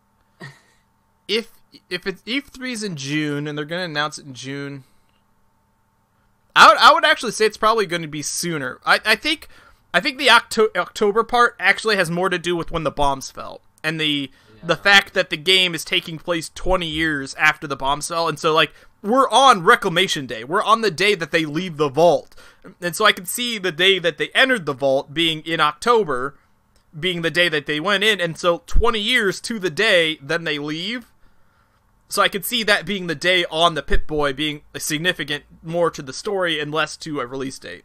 If it's E3's in June and they're gonna announce it in June, I would actually say it's probably going to be sooner. I think the October part actually has more to do with when the bombs fell and the fact that the game is taking place 20 years after the bombs fell, and so like we're on Reclamation Day. We're on the day that they leave the vault, and so I can see the day that they entered the vault being in October, being the day that they went in, and so 20 years to the day then they leave. So I could see that being the day on the Pip-Boy being a significant more to the story and less to a release date.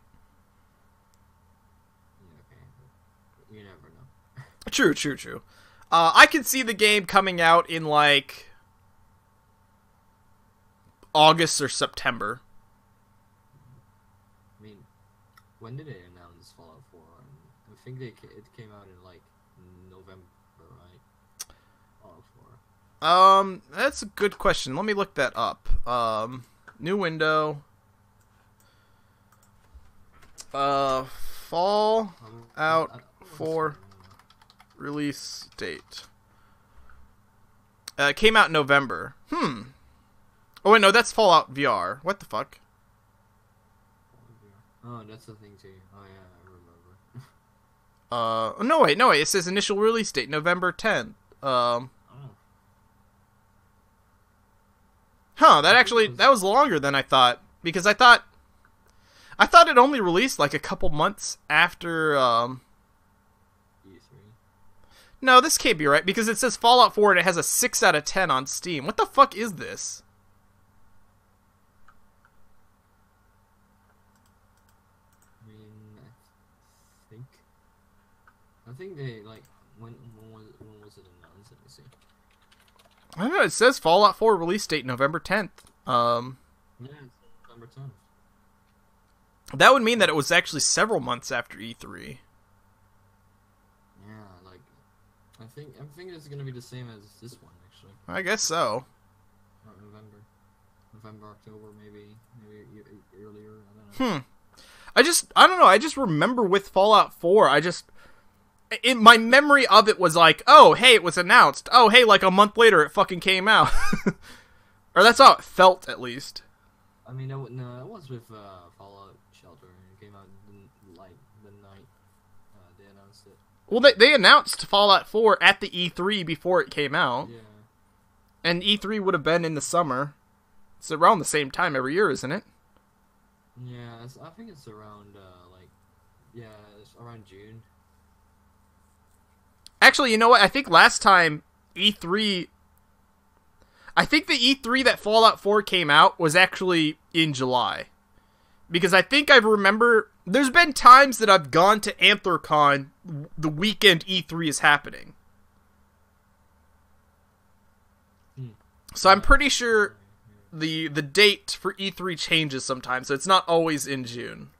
Yeah, okay. You never know. True. I could see the game coming out in like August or September. I mean, when did they announce Fallout 4? I think it came out in like November, right? Fallout 4. That's a good question. Let me look that up. New window. Fallout 4 release date. It came out in November. Oh wait, no, that's Fallout VR. What the fuck? Oh, that's the thing too. Oh yeah, I remember. No wait. It says initial release date November 10th. That was longer than I thought, because I thought it only released like a couple months after E3. No, this can't be right, because it says Fallout 4 and it has a 6 out of 10 on Steam. What the fuck is this? I think they like when was it announced? Let me see. I don't know, it says Fallout 4 release date November 10th. Yeah, it's November 10th. That would mean that it was actually several months after E3. Yeah, like I think it's gonna be the same as this one actually. I guess so. Not November, October, maybe earlier. I don't know. I don't know. I just remember with Fallout 4, my memory of it was like, oh, hey, it was announced. Oh, hey, like a month later, it fucking came out. Or that's how it felt, at least. I mean, no, it was with Fallout Shelter. It came out the night they announced it. Well, they announced Fallout 4 at the E3 before it came out. Yeah. And E3 would have been in the summer. It's around the same time every year, isn't it? Yeah, I think it's around, it's around June. Actually, you know what? I think last time E3... I think the E3 that Fallout 4 came out was actually in July. Because I think I remember... There's been times that I've gone to Anthrocon the weekend E3 is happening. So I'm pretty sure the date for E3 changes sometimes, so it's not always in June.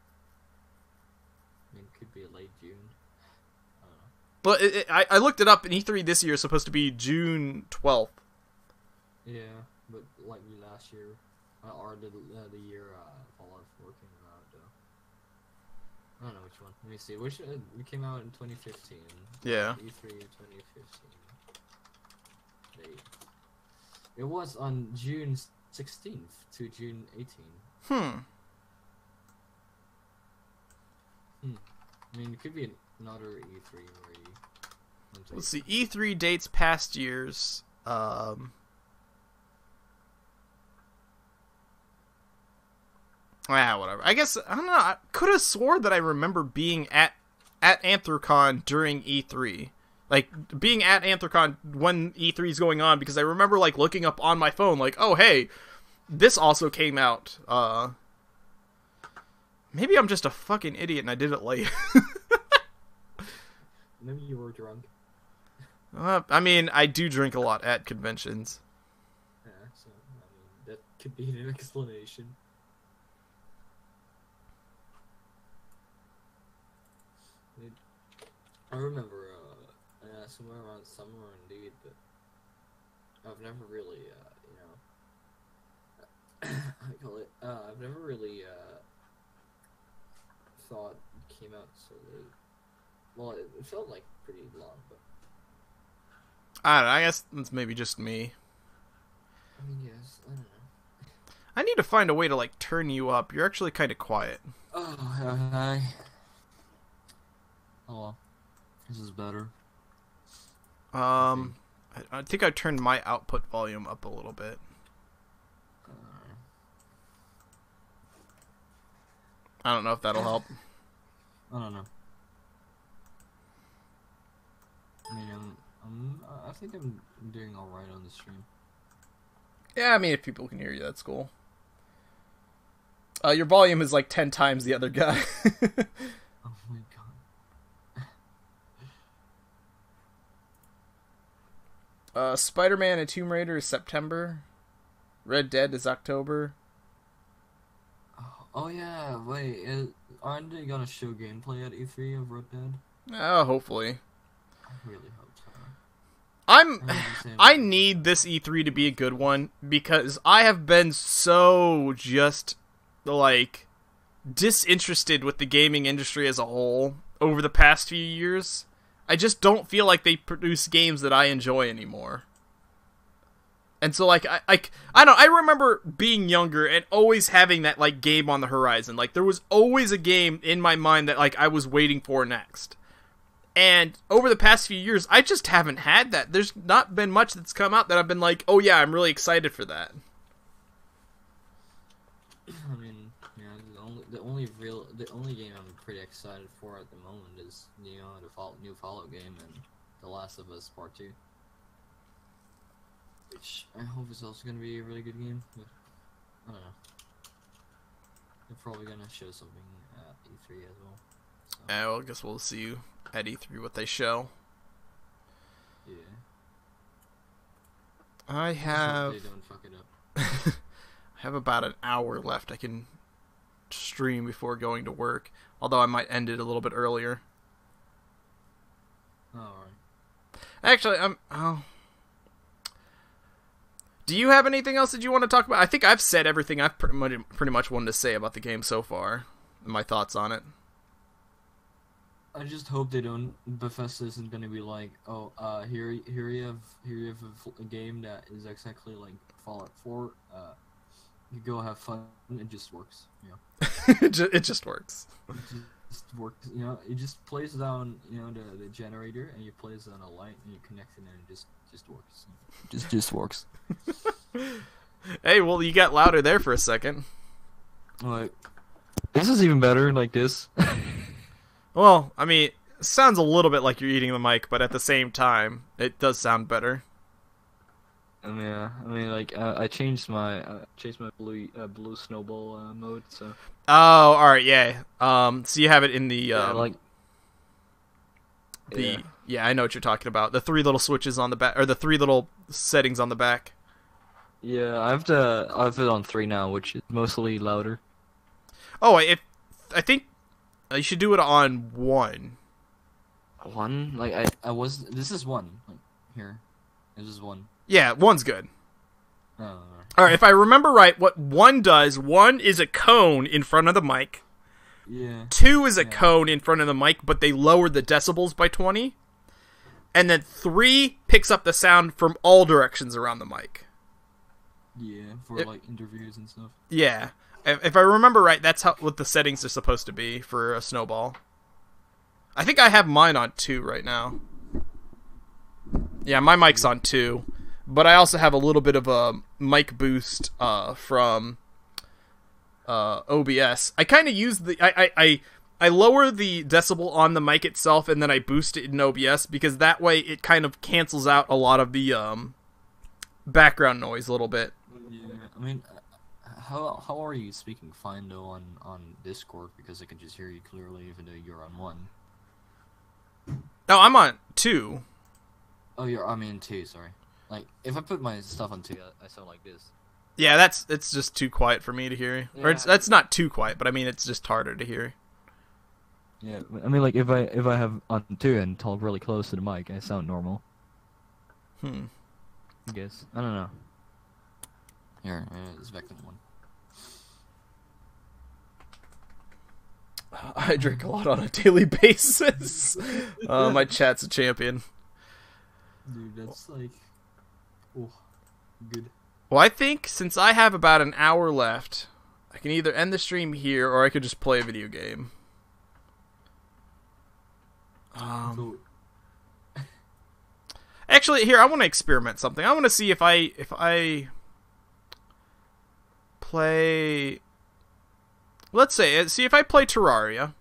I mean, it could be late June. But I looked it up, and E3 this year is supposed to be June 12th. Yeah, but like last year, or the year Fallout 4 came out. I don't know which one. Let me see. Which it came out in 2015. Yeah. E3 2015. Date. It was on June 16th to June 18th. I mean, it could be another E3 where you... Let's see. E3 dates past years. Whatever. I guess, I don't know. I could have swore that I remember being at Anthrocon during E3. Like, being at Anthrocon when E3 is going on, because I remember, like, looking up on my phone, like, oh, hey, this also came out. Maybe I'm just a fucking idiot and I did it late. Maybe you were drunk. I mean, I do drink a lot at conventions. Yeah, so I mean that could be an explanation. I remember, somewhere around summer indeed, but I've never really, I call it, I've never really, thought it came out so late. Well, it felt like pretty long, but... I don't know, I guess it's maybe just me. I mean, yes, I don't know. I need to find a way to, like, turn you up. You're actually kind of quiet. Oh, hi. Oh, well. This is better. I think I turned my output volume up a little bit. I don't know if that'll help. I don't know. I mean, I think I'm doing all right on the stream. Yeah, I mean, if people can hear you, that's cool. Your volume is like 10 times the other guy. Oh my god. Spider-Man and Tomb Raider is September. Red Dead is October. Oh yeah, wait, aren't they gonna show gameplay at E3 of Red Dead? Oh, hopefully. I really hope so. I need this E3 to be a good one because I have been so just like disinterested with the gaming industry as a whole over the past few years. I just don't feel like they produce games that I enjoy anymore. And so, like, I remember being younger and always having that, like, game on the horizon. Like, there was always a game in my mind that, like, I was waiting for next. And over the past few years, I just haven't had that. There's not been much that's come out that I've been like, oh yeah, I'm really excited for that. I mean, yeah, the only game I'm pretty excited for at the moment is, you know, the new Fallout game and The Last of Us Part 2. Which I hope is also going to be a really good game, but I don't know. They're probably going to show something at E3 as well. So. Well, I guess we'll see at E3 what they show. Yeah. I have... They don't fuck it up. I have about an hour left I can stream before going to work, although I might end it a little bit earlier. Oh, alright. Actually, do you have anything else that you want to talk about? I think I've said everything I've pretty much wanted to say about the game so far. My thoughts on it. I just hope they don't. Bethesda isn't gonna be like, oh, here you have a game that is exactly like Fallout 4. You go have fun. It just works. You know. It just works. It just works. You know, it just plays down. You know, the generator, and you place it on a light, and you connect it, and it just works. Just works. Hey, well, you got louder there for a second. Like, this is even better like this. Well, I mean, it sounds a little bit like you're eating the mic, but at the same time, it does sound better. Yeah, I mean, like, I changed my blue snowball mode, so. Oh, all right, yeah. So you have it in the yeah, I know what you're talking about. The 3 little switches on the back, or the 3 little settings on the back. Yeah, I have it on 3 now, which is mostly louder. Oh, I think you should do it on 1. 1? Like, this is 1. Like, here. This is 1. Yeah, 1's good. Oh. Alright, if I remember right, what 1 does, 1 is a cone in front of the mic. Yeah. 2 is a cone in front of the mic, but they lowered the decibels by 20. And then 3 picks up the sound from all directions around the mic. Yeah, for like interviews and stuff. Yeah. If I remember right, that's what the settings are supposed to be for a snowball. I think I have mine on 2 right now. Yeah, my mic's on 2. But I also have a little bit of a mic boost from OBS. I kind of use the... I lower the decibel on the mic itself, and then I boost it in OBS, because that way it kind of cancels out a lot of the background noise a little bit. Yeah, I mean, how are you speaking fine though on Discord, because I can just hear you clearly even though you're on 1. No, I'm on 2. Oh, I mean 2. Sorry. Like if I put my stuff on 2, I sound like this. Yeah, it's just too quiet for me to hear. Yeah. Or that's not too quiet, but I mean it's just harder to hear. Yeah, I mean, like, if I have on 2 and talk really close to the mic, I sound normal. I guess. I don't know. Here, it's Vector 1. I drink a lot on a daily basis. My chat's a champion. Dude, that's like... Oh, good. Well, I think since I have about an hour left, I can either end the stream here or I could just play a video game. Actually, here, I want to experiment something. I want to see if I play... Let's see if I play Terraria.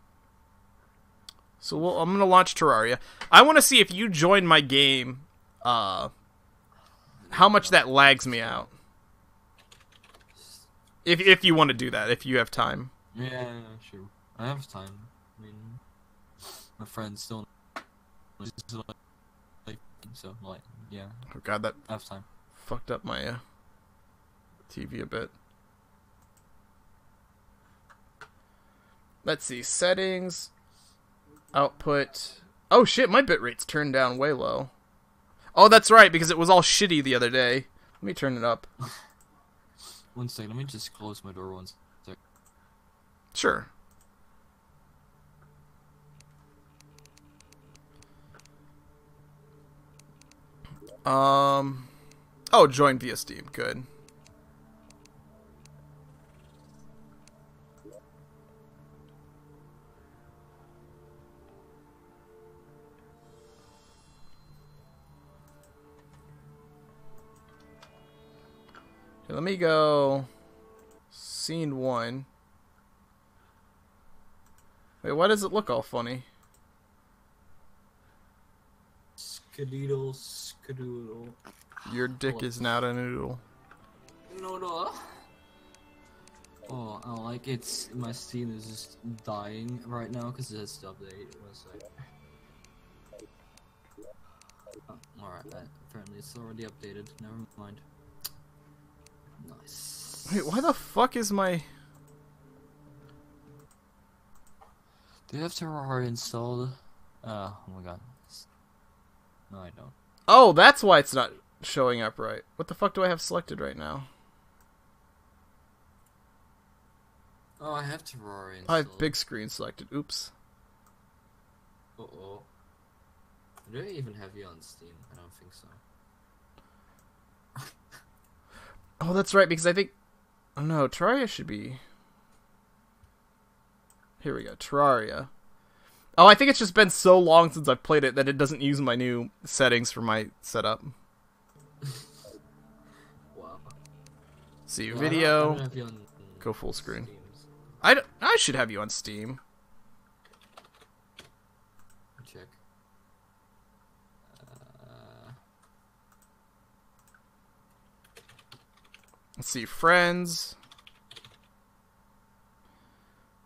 So I'm going to launch Terraria. I want to see if you join my game, how much that lags me out. If you want to do that, if you have time. Yeah, sure. I have time. I mean, my friend's still like, so like, yeah. Oh god, that I have time. fucked up my TV a bit. Let's see, settings, output. Oh shit, my bitrate's turned down way low. Oh, that's right, because it was all shitty the other day. Let me turn it up. 1 second, let me just close my door 1 sec. Sure. Oh, join via Steam. Good. Okay, let me go. Scene 1. Wait, why does it look all funny? Skadoodle, skadoodle. Your dick is not a noodle. No. Oh, like it's my Steam is just dying right now because it has to update. 1 sec. Oh, alright, apparently it's already updated. Never mind. Nice. Wait, why the fuck is my... Do you have Terraria installed? Oh my god. No, I don't. Oh, that's why it's not showing up right. What the fuck do I have selected right now? Oh, I have Terraria installed. I have big screen selected. Oops. Uh-oh. Do I even have you on Steam? I don't think so. Oh, that's right, because I think... Oh no, Terraria should be... Here we go, Terraria. Oh, I think it's just been so long since I've played it that it doesn't use my new settings for my setup. Wow. See, Yeah, video, I don't have you on go full screen. Steams. I should have you on Steam. Check. Let's see, friends.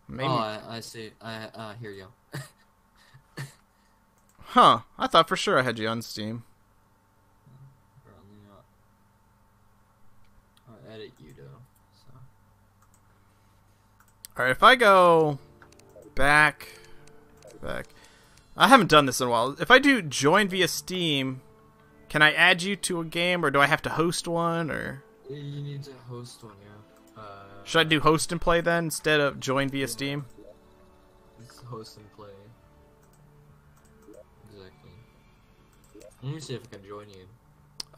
Maybe. Oh, I see. I hear you. Huh, I thought for sure I had you on Steam. Apparently not. I'll edit you though. So. Alright, if I go back. I haven't done this in a while. If I do join via Steam, can I add you to a game, or do I have to host one, or... You need to host one, yeah. Should I do host and play then, instead of join via Steam? It's host and play. Exactly. Let me see if I can join you.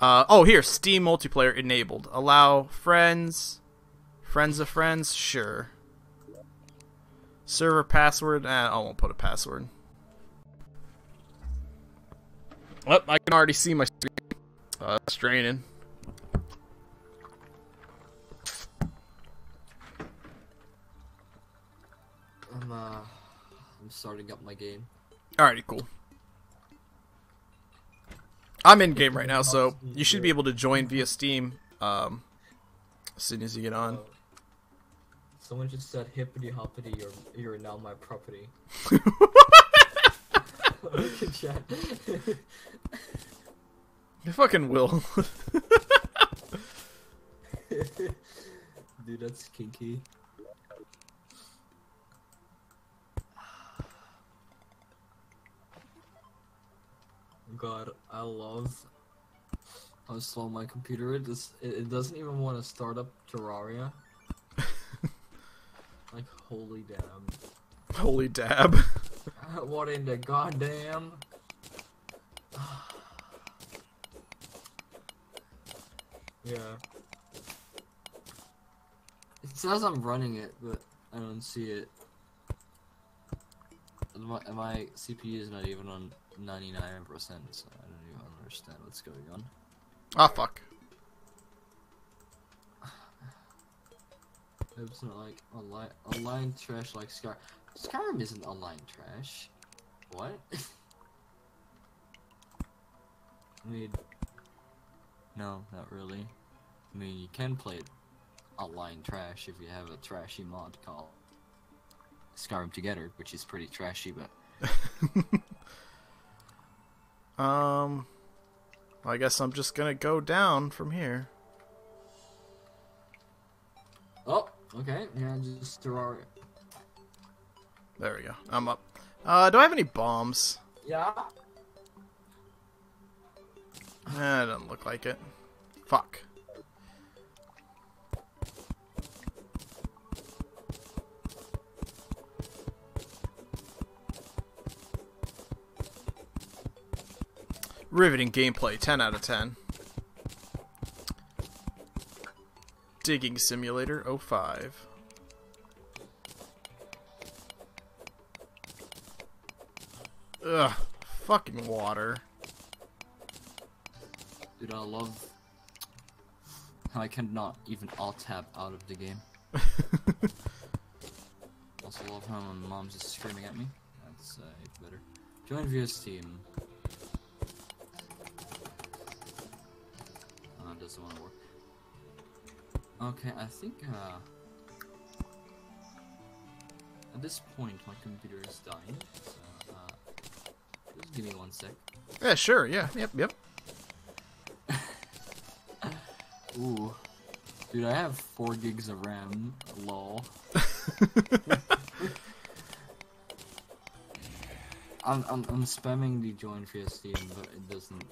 Oh, here, Steam multiplayer enabled. Allow friends of friends, sure. Server password, I won't put a password. Oh, I can already see my screen. That's draining. I'm starting up my game. Alrighty, cool. I'm in game right now, so you should be able to join via Steam as soon as you get on. Someone just said hippity hoppity, you're now my property. Look at chat. You fucking will. Dude, that's kinky. God, I love how slow my computer is. It doesn't even want to start up Terraria. Like, holy damn. Holy dab. What in the goddamn? Yeah. It says I'm running it, but I don't see it. My CPU is not even on 99%, so I don't even understand what's going on. Ah, fuck. It's not like online trash like Skyrim. Skyrim isn't online trash. What? I mean, no, not really. I mean, you can play it online trash if you have a trashy mod called Skyrim Together, which is pretty trashy, but... Well, I guess I'm just gonna go down from here. Oh, okay, yeah, just Terraria. There we go. I'm up. Do I have any bombs? Yeah? It doesn't look like it. Fuck. Riveting gameplay, 10 out of 10. Digging Simulator 05. Ugh, fucking water. Dude, I love how I cannot even alt-tab out of the game. Also love how my mom's just screaming at me. That's better. Join VS team. Doesn't want to work. Okay, I think at this point my computer is dying. So just give me 1 sec. Yeah, sure. Yeah. Yep. Ooh, dude, I have 4 gigs of RAM. Lol. I'm spamming the join VS team, but it doesn't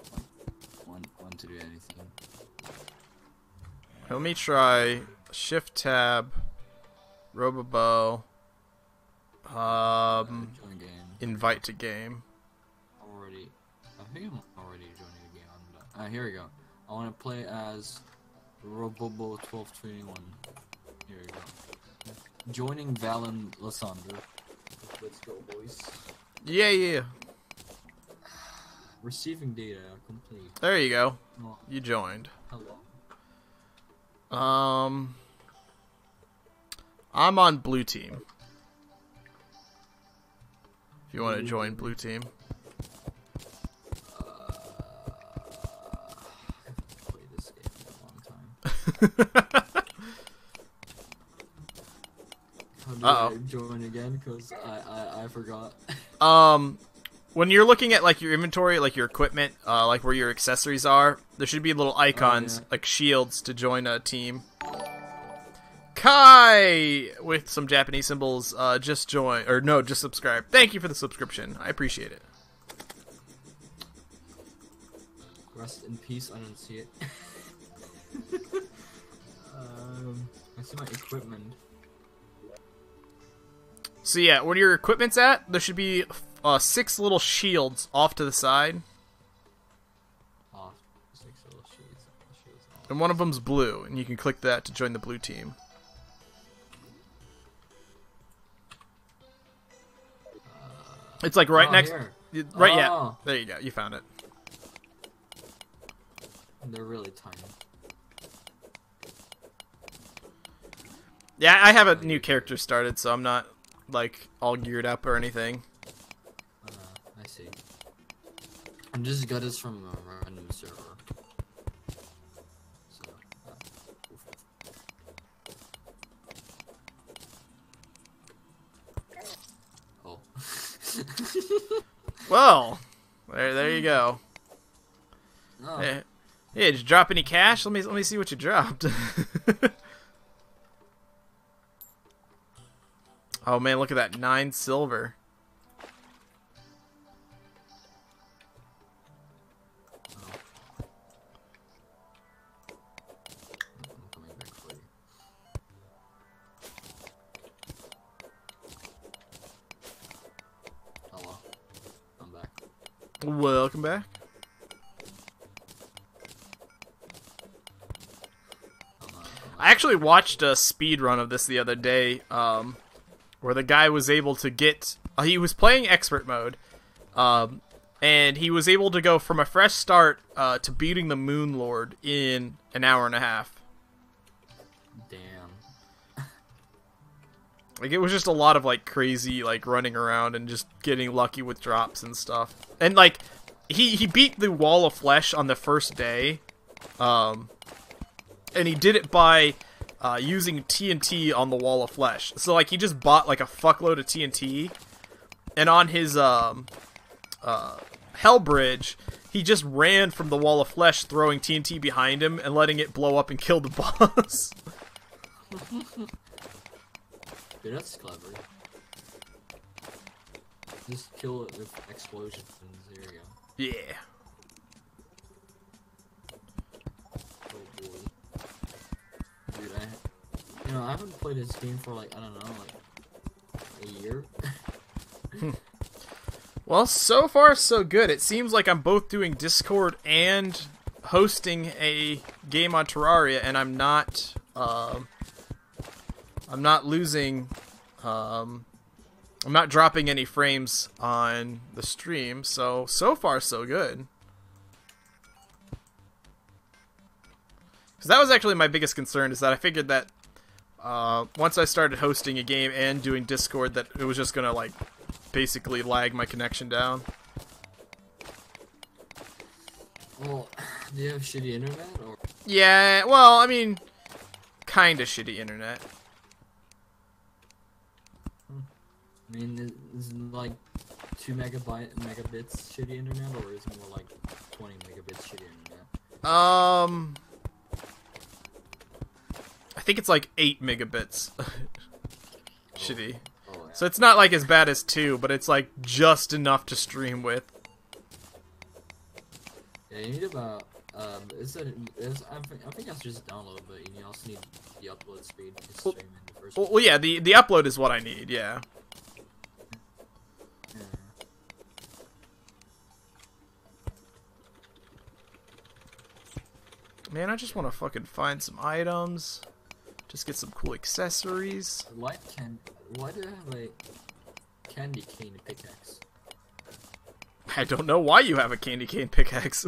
like want to do anything. Let me try Shift Tab, Robobow, Join game. invite to game. I think I'm already joining the game. I'm done. Here we go. I want to play as Robobo 1221. Here we go. Joining Vallen Lysander. Let's go, boys. Yeah. Receiving data complete. There you go. Oh, You joined. hello. I'm on blue team. If you want to join blue team. I haven't played this game in a long time. How do I join again? Because I forgot. When you're looking at like your inventory, like your equipment, like where your accessories are, there should be little icons like shields to join a team. Kai with some Japanese symbols, just join or no, just subscribe. Thank you for the subscription. I appreciate it. Rest in peace. I don't see it. I see my equipment. So yeah, where your equipment's at, there should be 6 little shields off to the side. Off. 6 little shields off. And one of them's blue, and you can click that to join the blue team. It's like right next... Here. Right, yeah. There you go. You found it. They're really tiny. Yeah, I have a new character started, so I'm not, like, all geared up or anything. I see. I just got this from a random server. So, Well, there you go. Oh. Yeah, did you drop any cash? Let me see what you dropped. Oh man, look at that, 9 silver. I'm coming back for you. Hello. I'm back. Welcome back. I actually watched a speed run of this the other day, where the guy was able to get. He was playing expert mode, and he was able to go from a fresh start to beating the Moon Lord in an hour and a half. Damn. Like, it was just a lot of like crazy like running around and just getting lucky with drops and stuff. And like, he beat the Wall of Flesh on the first day, and he did it by using TNT on the Wall of Flesh. So like, he just bought like a fuckload of TNT, and on his Hell Bridge, he just ran from the Wall of Flesh, throwing TNT behind him and letting it blow up and kill the boss. Dude, that's clever. Just kill it with explosions. There you go. Yeah. Oh boy. Dude, I haven't played this game for like, I don't know, like a year. Well, so far so good. It seems like I'm both doing Discord and hosting a game on Terraria, and I'm not losing, I'm not dropping any frames on the stream. So far so good. Because that was actually my biggest concern, is that I figured that once I started hosting a game and doing Discord, that it was just gonna like basically lag my connection down. Well, do you have shitty internet or? Yeah, well, I mean, kinda shitty internet. I mean, is it like 2 megabits shitty internet, or is it more like 20 megabits shitty internet? I think it's like 8 megabits shitty. Oh, yeah. So it's not like as bad as 2, but it's like just enough to stream with. Yeah, you need about I think that's just download, but you also need the upload speed to stream in the first Well, yeah, the upload is what I need, yeah. Yeah. Man, I just want to fucking find some items. Just get some cool accessories. Why do I have a candy cane pickaxe? I don't know why you have a candy cane pickaxe.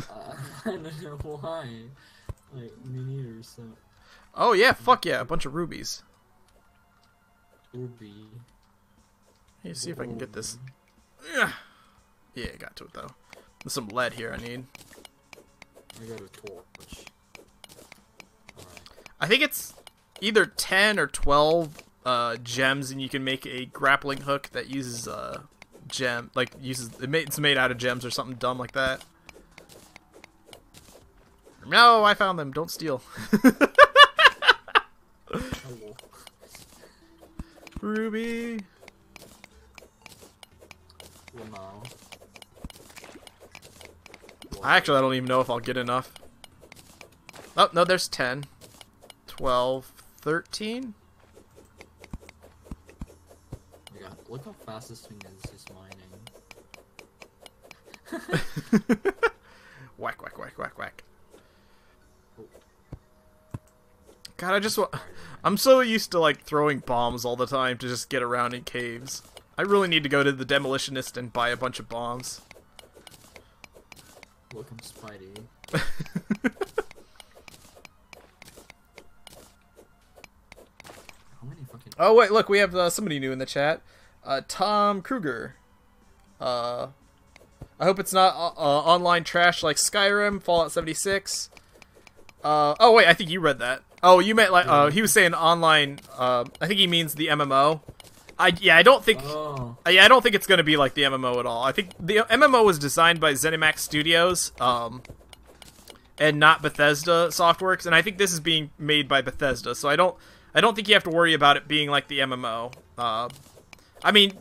I don't know why. Like, me neither, so. Oh yeah, fuck yeah, a bunch of rubies. Ruby. Let me see if I can get this. Yeah, I got to it though. There's some lead here I need. I got a torch. Alright. I think it's either 10 or 12 gems, and you can make a grappling hook that uses gem, like it's made out of gems or something dumb like that. No, I found them. Don't steal. Hello. Ruby. Well, now. Actually, I don't even know if I'll get enough. Oh, no, there's 10. 12, 13? Oh my god, look how fast this thing is just mining. Whack, whack, whack, whack, whack. God, I'm so used to, like, throwing bombs all the time to just get around in caves. I really need to go to the Demolitionist and buy a bunch of bombs. Look, I'm Spidey. How many fucking... Oh, wait, look, we have somebody new in the chat. Tom Kruger. I hope it's not online trash like Skyrim, Fallout 76. Oh, wait, I think you read that. Oh, you meant, like, he was saying online, I think he means the MMO. I don't think Oh. I don't think it's going to be like the MMO at all. I think the MMO was designed by ZeniMax Studios and not Bethesda Softworks, and I think this is being made by Bethesda. So I don't think you have to worry about it being like the MMO. I mean,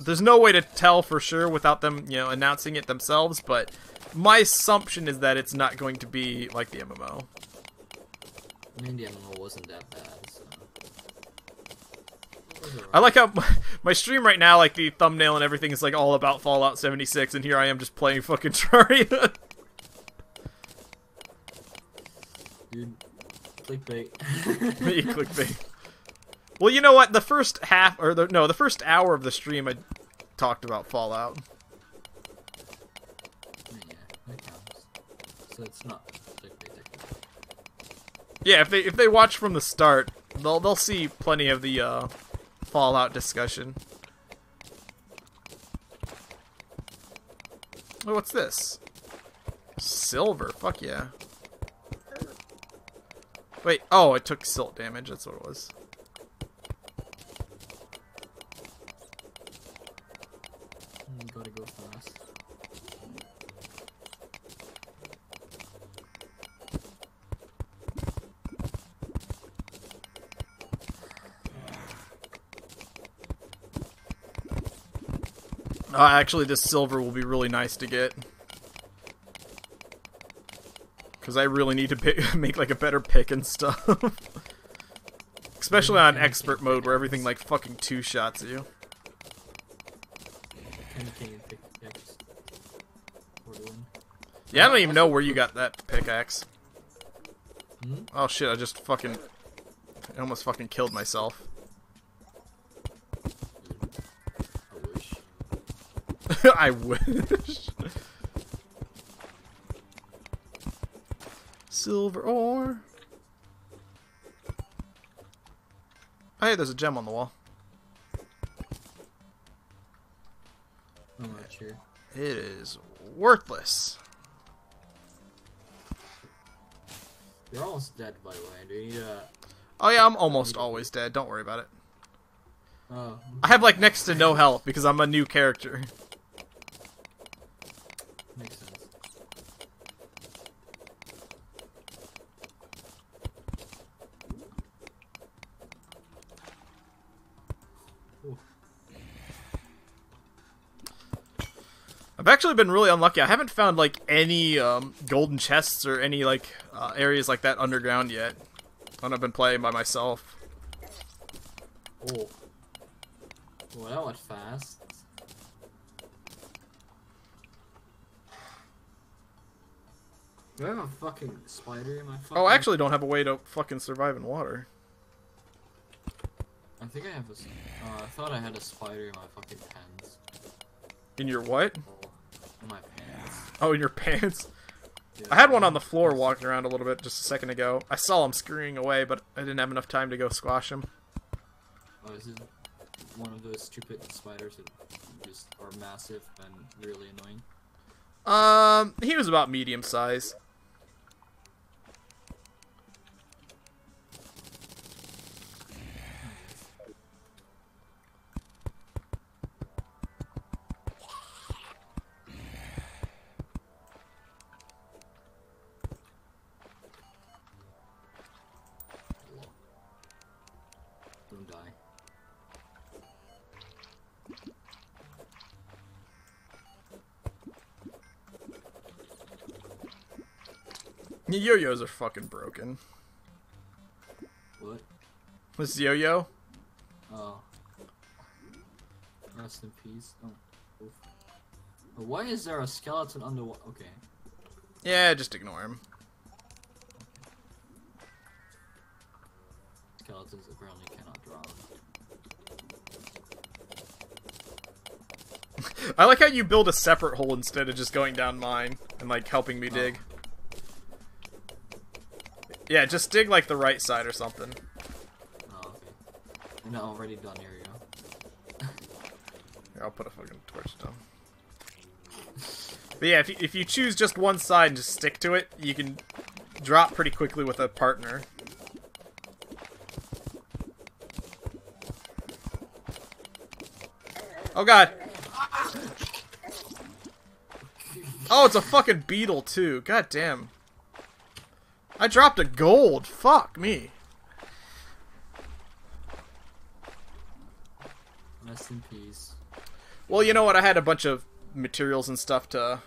there's no way to tell for sure without them, announcing it themselves, but my assumption is that it's not going to be like the MMO. I mean, the MMO wasn't that bad, so... I like how my stream right now, like the thumbnail and everything is like all about Fallout 76, and here I am just playing fucking Terraria. Dude, clickbait. Clickbait. Well, you know what? The first half, or the first hour of the stream, I talked about Fallout. Yeah, that counts. So it's not clickbait technically. Yeah, if they watch from the start, they'll see plenty of the Fallout discussion. Oh, what's this? Silver. Fuck yeah. Wait. Oh, it took silt damage. That's what it was. You gotta go fast. Actually, this silver will be really nice to get. Because I really need to make like a better pick and stuff. Especially on expert mode where everything like fucking two-shots you. Yeah, I don't even know where you got that pickaxe. Hmm? Oh shit, I almost fucking killed myself. I wish. I wish. Silver ore. Oh, hey, there's a gem on the wall. I'm not sure. It is worthless. You're almost dead, by the way. Do you need Oh yeah, I'm almost always dead. Don't worry about it. Oh. I have like next to no health because I'm a new character. Makes sense. Ooh. I've actually been really unlucky. I haven't found like any golden chests or any like areas like that underground yet. And I've been playing by myself. Oh. Well, that went fast. Do I have a fucking spider in my fucking... Oh, I actually don't have a way to fucking survive in water. I think I have a... I thought I had a spider in my fucking pants. In your what? Oh, in my pants. Oh, in your pants? Yeah, I had one on the floor walking around a little bit just a second ago. I saw him scurrying away, but I didn't have enough time to go squash him. Oh, is it one of those stupid spiders that just are massive and really annoying? He was about medium size. Don't die. The yo-yos are fucking broken. What? This yo-yo? Oh. Rest in peace. Oh. Oof. Why is there a skeleton underwater? Okay. Yeah, just ignore him. Skeletons apparently cannot drown. I like how you build a separate hole instead of just going down mine and like helping me dig. Yeah, just dig like the right side or something. Oh, okay. I'm not already done. Here you go. Here, I'll put a fucking torch down. But yeah, if you choose just one side and just stick to it, you can drop pretty quickly with a partner. Oh god. Oh, it's a fucking beetle too. God damn. I dropped a gold. Fuck me. Rest in peace. Well, you know what? I had a bunch of materials and stuff to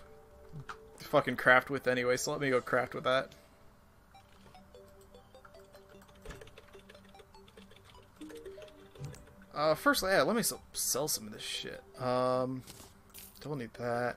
fucking craft with anyway, so let me go craft with that. First, yeah, let me sell some of this shit. Don't need that.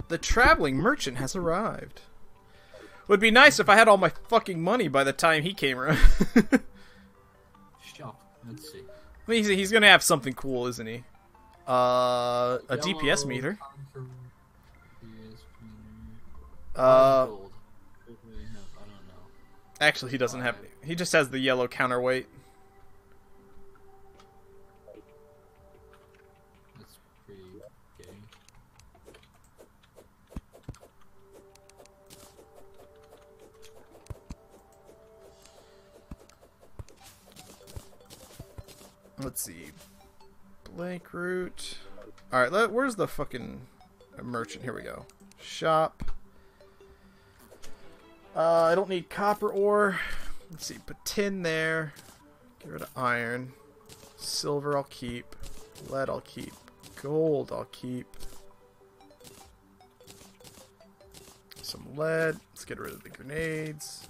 The traveling merchant has arrived. Would be nice if I had all my fucking money by the time he came around. Shop. Let's see. I mean, he's gonna have something cool, isn't he? A DPS meter. Gold. What do we have? I don't know. Actually, he doesn't have. He just has the yellow counterweight. That's pretty gay. Let's see. Blank route. Alright, where's the fucking merchant? Here we go. Shop. I don't need copper ore. Let's see. Put tin there. Get rid of iron. Silver I'll keep. Lead I'll keep. Gold I'll keep. Some lead. Let's get rid of the grenades.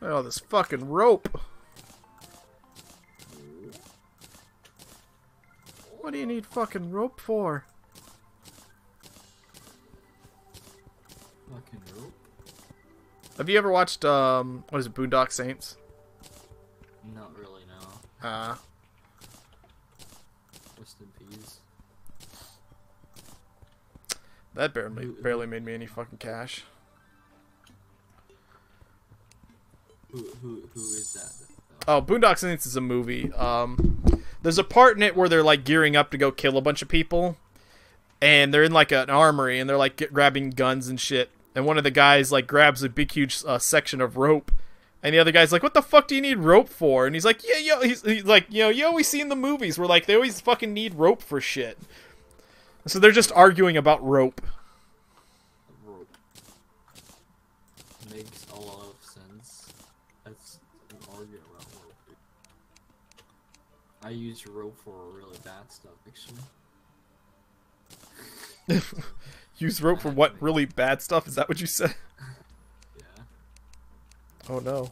Oh, this fucking rope. What do you need fucking rope for? Fucking rope? Have you ever watched, what is it, Boondock Saints? Not really, no. Rest in peace. That barely made me any fucking cash. Who is that? Oh, Boondock Saints is a movie. There's a part in it where they're like gearing up to go kill a bunch of people, and they're in like an armory, and they're like grabbing guns and shit. And one of the guys like grabs a big huge section of rope, and the other guy's like, "What the fuck do you need rope for?" And he's like, "Yeah, yo," he's like, "You know, you always see in the movies where like they always fucking need rope for shit." So they're just arguing about rope. Rope. Makes a lot of sense. That's an argument about rope, dude. I use rope for really bad stuff, actually. Use rope for what really bad stuff? Is that what you said? Yeah. Oh no.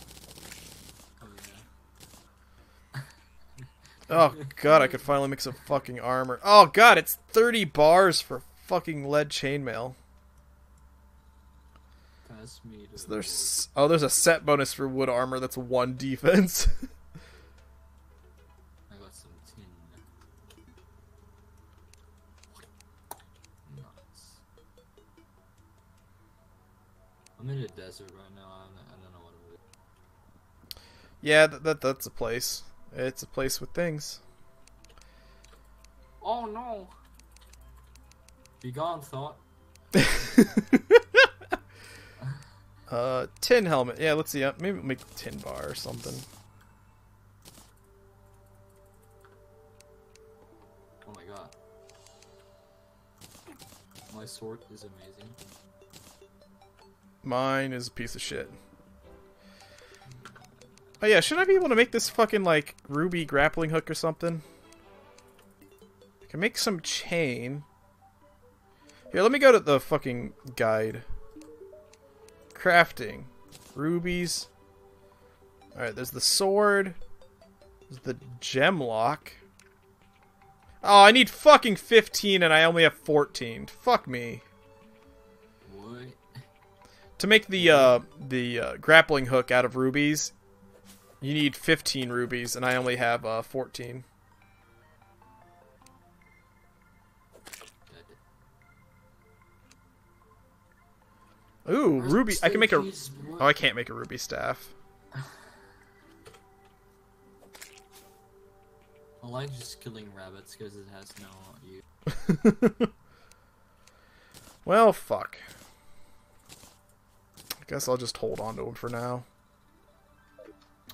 Oh yeah. Oh god, I could finally make some fucking armor. Oh god, it's 30 bars for fucking lead chainmail. Pass me to So there's a set bonus for wood armor that's 1 defense. I got some tin. Nice. I'm in a desert right now. I don't know what it is. Yeah, that's a place. It's a place with things. Oh no! Be gone, thought. Tin helmet. Yeah, let's see. Maybe we'll make a tin bar or something. Oh my god. My sword is amazing. Mine is a piece of shit. Oh yeah, should I be able to make this fucking, like, ruby grappling hook or something? I can make some chain. Here, let me go to the fucking guide. Crafting. Rubies. Alright, there's the sword. There's the gem lock. Oh, I need fucking 15 and I only have 14. Fuck me. What? To make the grappling hook out of rubies, you need 15 rubies, and I only have 14. Ooh, ruby. I can make a. Jeez, Oh, I can't make a ruby staff. I like just killing rabbits because it has no use. Well, fuck. I guess I'll just hold on to him for now.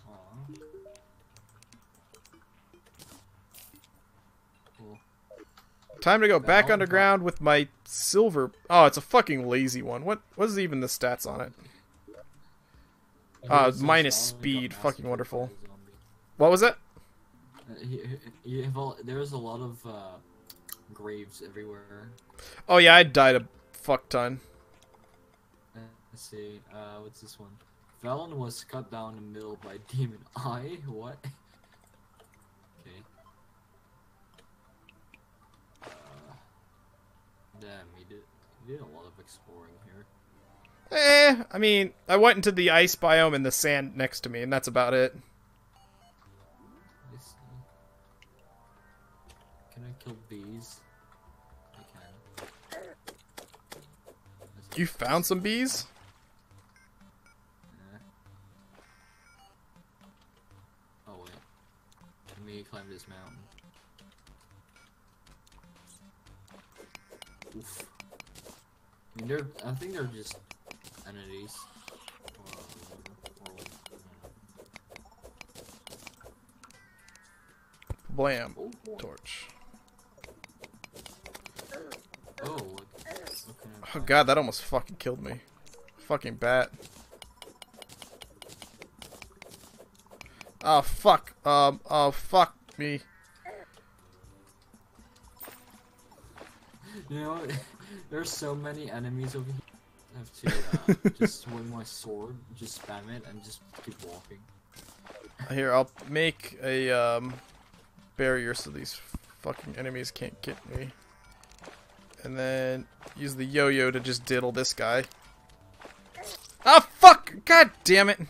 Aw. Cool. Time to go back underground with my silver. Oh, it's a fucking lazy one. What is even the stats on it? Minus speed. Fucking wonderful. What was it? There's a lot of graves everywhere. Oh yeah, I died a fuck ton. Let's see. What's this one? Vallen was cut down in the middle by Demon Eye. What? Okay. Damn, he did a lot of exploring here. I mean, I went into the ice biome in the sand next to me, and that's about it. Let's see. Can I kill bees? I can. You found some bees? Oh wait. Let me climb this mountain. Oof. I mean, I think they're just entities. Or like, Blam. oh, boy. Torch. Oh, what kind of Oh god, that almost fucking killed me. Fucking bat. Oh fuck. Oh fuck me. You know, there's so many enemies over here. I have to just swing my sword, just spam it, and just keep walking. Here, I'll make a barrier so these fucking enemies can't get me. And then use the yo-yo to just diddle this guy. Ah, fuck! God damn it!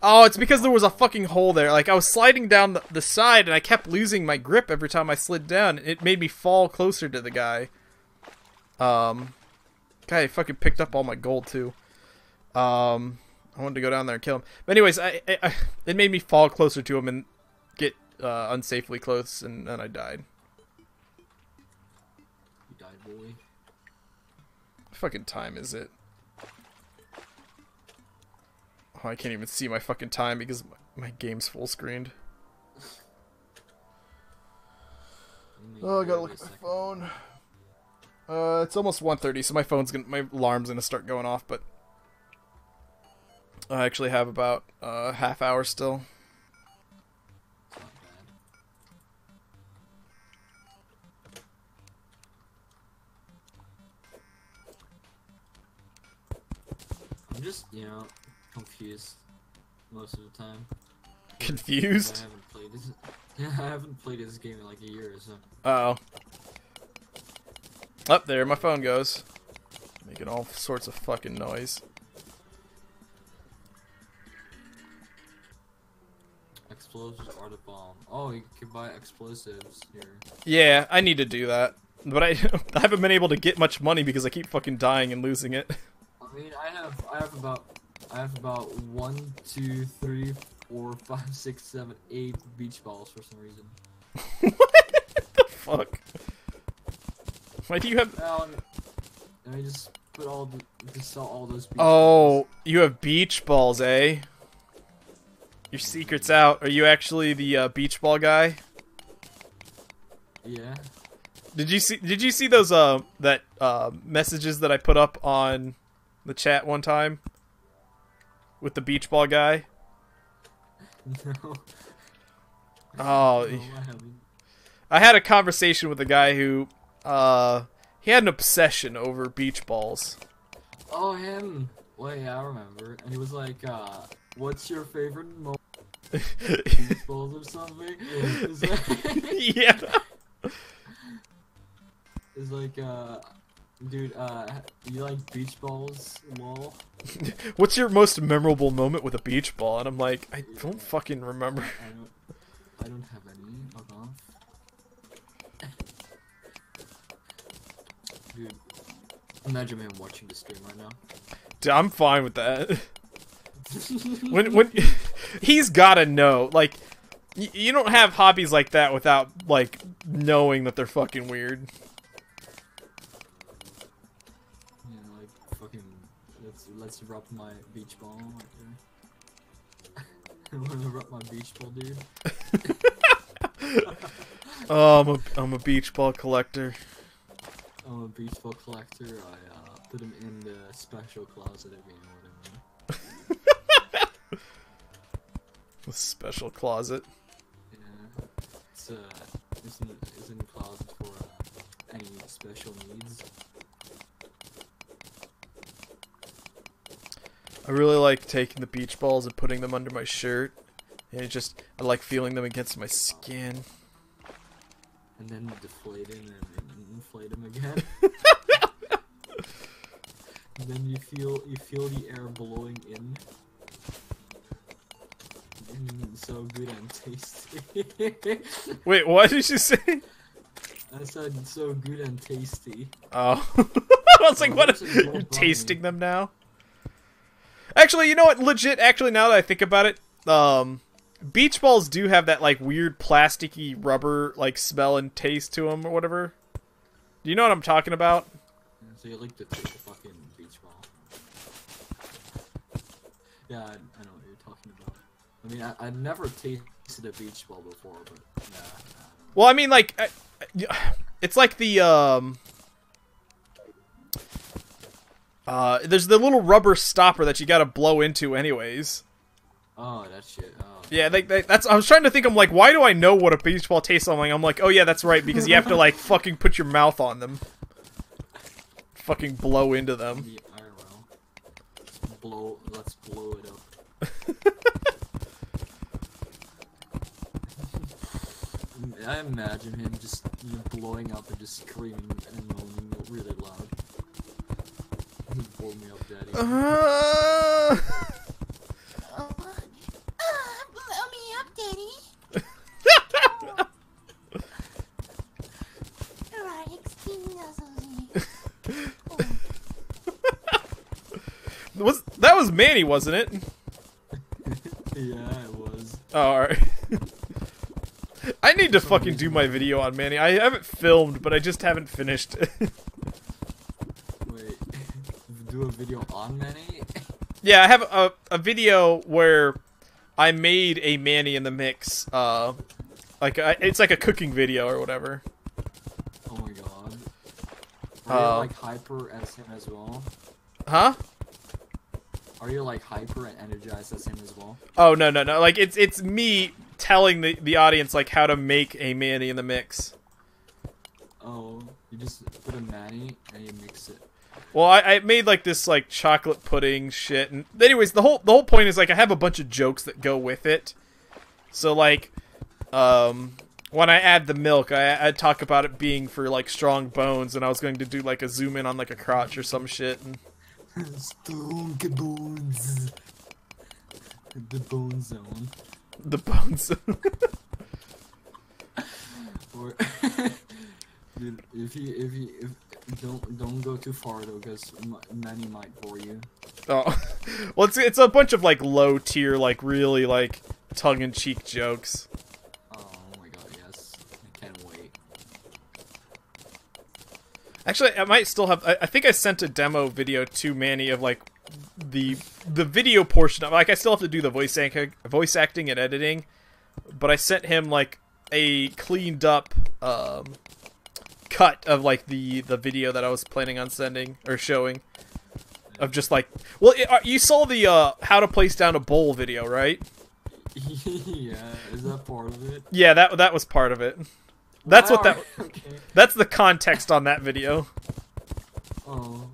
Oh, it's because there was a fucking hole there. Like, I was sliding down the side, and I kept losing my grip every time I slid down. It made me fall closer to the guy. Guy fucking picked up all my gold, too. I wanted to go down there and kill him. But anyways, it made me fall closer to him and get unsafely close, and then I died. You died, boy. What fucking time is it? Oh, I can't even see my fucking time because my game's full screened. Oh, I gotta look at my phone. It's almost 1:30, so my alarm's gonna start going off, but I actually have about half hour still. It's not bad. I'm just, confused most of the time. Confused? I haven't played this. Yeah, I haven't played this game in like a year or so. Uh-oh. Up there, my phone goes. Making all sorts of fucking noise. Explosives are the bomb. Oh, you can buy explosives here. Yeah, I need to do that. But I haven't been able to get much money because I keep fucking dying and losing it. I mean, I have about 1, 2, 3, 4, 5, 6, 7, 8 beach balls for some reason. What the fuck? Why do you have... Let me just put just sell all those beach Oh, balls. you have beach balls, eh? Your secret's out. Are you actually the beach ball guy? Yeah. Did you see those messages that I put up on the chat one time with the beach ball guy? No. Oh, No, I haven't. I had a conversation with a guy who he had an obsession over beach balls. Oh, him. Well, yeah, I remember. And he was like, what's your favorite moment? Beach balls or something? It's like, Yeah. it's like, dude, you like beach balls? Lol. What's your most memorable moment with a beach ball? And I'm like, I don't fucking remember. I don't have any. Fuck off. Dude, imagine me watching this stream right now. I'm fine with that. when he's gotta know, like, you don't have hobbies like that without, like, knowing that they're fucking weird. Yeah, like, fucking, let's rub my beach ball right there. Wanna rub my beach ball, dude? Oh, I'm a beach ball collector. I'm a beach ball collector. I put them in the special closet, if you know what I mean. The special closet. Yeah, it's in the closet for any special needs. I really like taking the beach balls and putting them under my shirt. And I like feeling them against my skin. And then deflate them and inflate them again. And then you feel the air blowing in. So good and tasty. Wait, what did you say? I said so good and tasty. Oh. I was like, what? You're tasting them now? Actually, you know what? Legit, actually, now that I think about it, beach balls do have that, like, weird plasticky rubber, like, smell and taste to them or whatever. Do you know what I'm talking about? So you like to take the fucking beach ball. Yeah, I know what you're talking about. I mean, I've never tasted a beach ball before, but yeah. Well, I mean, like, it's like the, there's the little rubber stopper that you gotta blow into anyways. Oh, that shit. Oh. Yeah, that's. I was trying to think. I'm like, why do I know what a beach ball tastes like? I'm like, oh yeah, that's right, because you have to like fucking put your mouth on them, fucking blow into them. The IRL. Let's blow it up. I imagine him just blowing up and just screaming and moaning really loud. Blow me up, daddy. Blow me up, Daddy. Alright, excuse me. That was Manny, wasn't it? Yeah, it was. Oh, alright. I need to fucking do my video on Manny. I haven't filmed, but I just haven't finished. Wait, do a video on Manny? Yeah, I have a video where I made a Manny in the mix. It's like a cooking video or whatever. Oh my god. Are you like hyper as him as well? Huh? Are you like hyper and energized as him as well? Oh no. Like it's me telling the audience like how to make a Manny in the mix. Oh, you just put a Manny and you mix it. Well, I made like this like chocolate pudding shit, and anyways, the whole point is like I have a bunch of jokes that go with it. So like, when I add the milk, I talk about it being for like strong bones, and I was going to do like a zoom in on like a crotch or some shit. And Strong bones. The bone zone. the bones. Or dude, if don't go too far though, because Manny might bore you. Oh, well, it's a bunch of like low tier, like really like tongue in cheek jokes. Oh my god, yes, I can't wait. Actually, I might still have. I think I sent a demo video to Manny of like the video portion of. Like, I still have to do the voice acting and editing, but I sent him like a cleaned up cut of like the video that I was planning on sending or showing. Of just like, well, you saw the how to place down a bowl video, right? Yeah, is that part of it? Yeah, that was part of it. That's what that. Okay. That's the context on that video. Oh,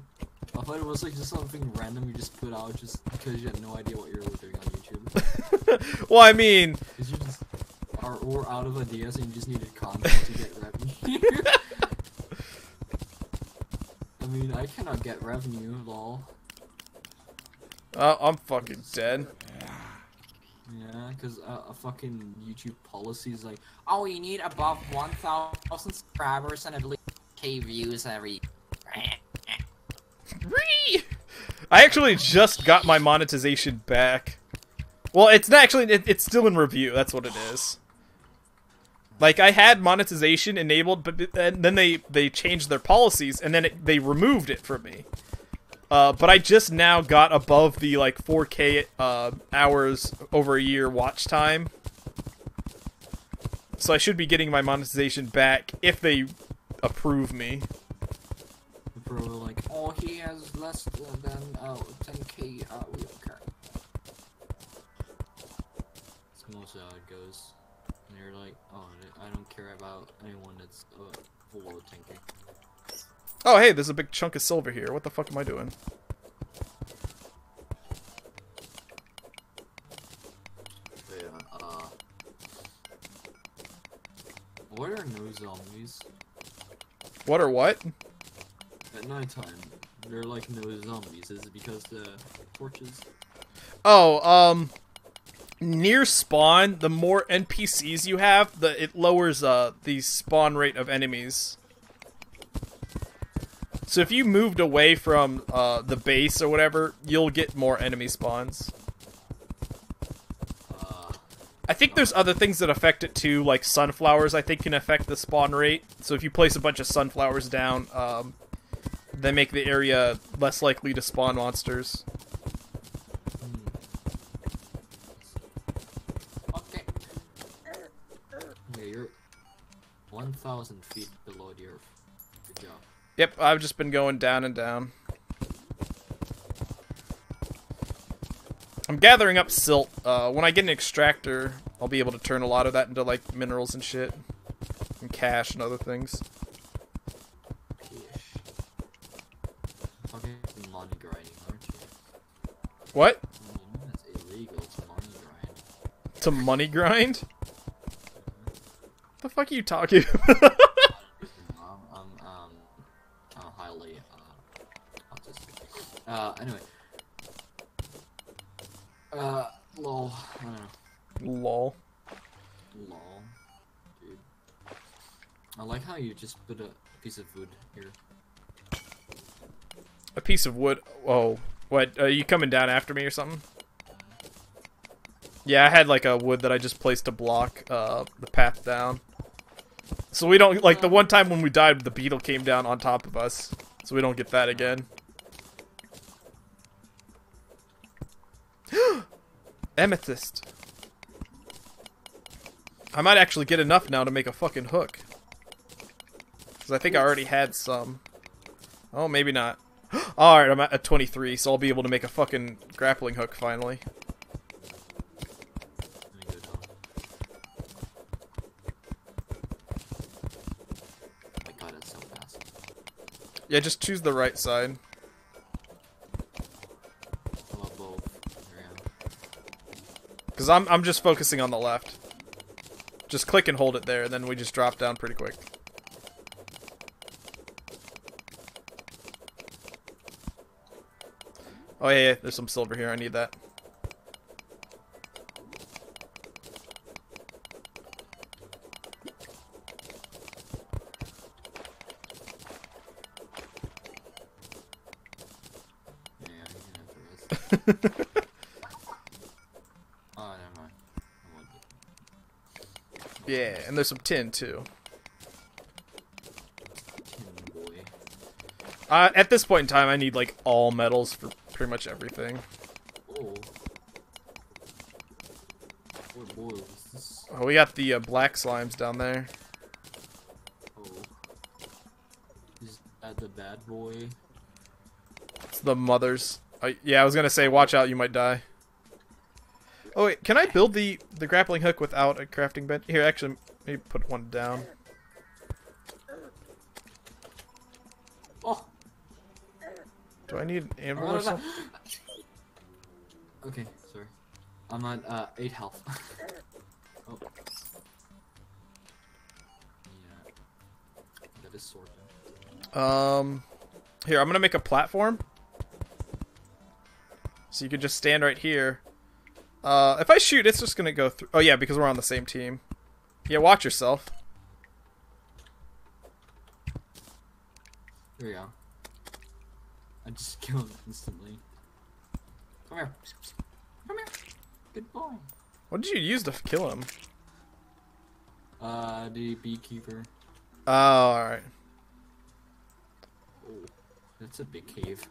I thought it was like just something random you just put out just because you had no idea what you were doing on YouTube. Well, I mean, because you just are out of ideas and you just needed content to get revenue. I mean, I cannot get revenue, lol. I'm fucking dead. Yeah, because a fucking YouTube policy is like, oh, you need above 1,000 subscribers and at least K views every. I actually just got my monetization back. Well, it's not actually. It's still in review. That's what it is. Like, I had monetization enabled, but then they changed their policies, and then they removed it from me. But I just now got above the, like, 4K hours over a year watch time. So I should be getting my monetization back if they approve me. People were like, oh, he has less than 10K. We don't care. That's mostly how it goes. And you're like, oh, I don't care about anyone that's below 10K. Oh, hey, there's a big chunk of silver here. What the fuck am I doing? Yeah, what are no zombies? What or what? At nighttime, they're like no zombies. Is it because the torches? Oh, near spawn, the more NPCs you have, it lowers the spawn rate of enemies. So if you moved away from the base or whatever, you'll get more enemy spawns. I think there's other things that affect it too, like sunflowers I think can affect the spawn rate. So if you place a bunch of sunflowers down, they make the area less likely to spawn monsters. Okay. Yeah, you're 1,000 feet below the earth. Good job. Yep, I've just been going down and down. I'm gathering up silt. When I get an extractor, I'll be able to turn a lot of that into, like, minerals and shit. And cash and other things. Okay, money grinding, aren't you? What? You know it's illegal to money grind. To money grind? What the fuck are you talking about? I'm highly autistic. Anyway. Lol. I don't know. Lol. Lol. Dude. I like how you just put a piece of wood here. A piece of wood. Oh, what? Are you coming down after me or something? Yeah, I had like a wood that I just placed to block the path down. So we don't, like, the one time when we died, the beetle came down on top of us. So we don't get that again. Amethyst. I might actually get enough now to make a fucking hook. Because I think I already had some. Oh, maybe not. Alright, I'm at 23, so I'll be able to make a fucking grappling hook finally. Oh my god, it's so fast. Yeah, just choose the right side. Because I'm just focusing on the left. Just click and hold it there, and then we just drop down pretty quick. Oh yeah, there's some silver here, I need that. Yeah, you can have the rest. Oh, never mind. I won't get Yeah, and there's some tin too. tin, boy. At this point in time, I need like all metals for pretty much everything. Oh. What boy was this? Oh, we got the black slimes down there. Oh. Is that the bad boy? It's the mothers. Yeah, I was gonna say, watch out, you might die. Oh wait, can I build the grappling hook without a crafting bench? Here, actually, maybe put one down. Oh! Do I need an anvil or something? Okay, sorry. I'm at 8 health. Oh. Yeah. That is sorted. Here, I'm gonna make a platform. So you can just stand right here. If I shoot, it's just gonna go through. Oh yeah, because we're on the same team. Yeah, watch yourself. Here we go. I just killed him instantly. Come here. Come here. Good boy. What did you use to kill him? The beekeeper. Oh, alright. Oh, that's a big cave.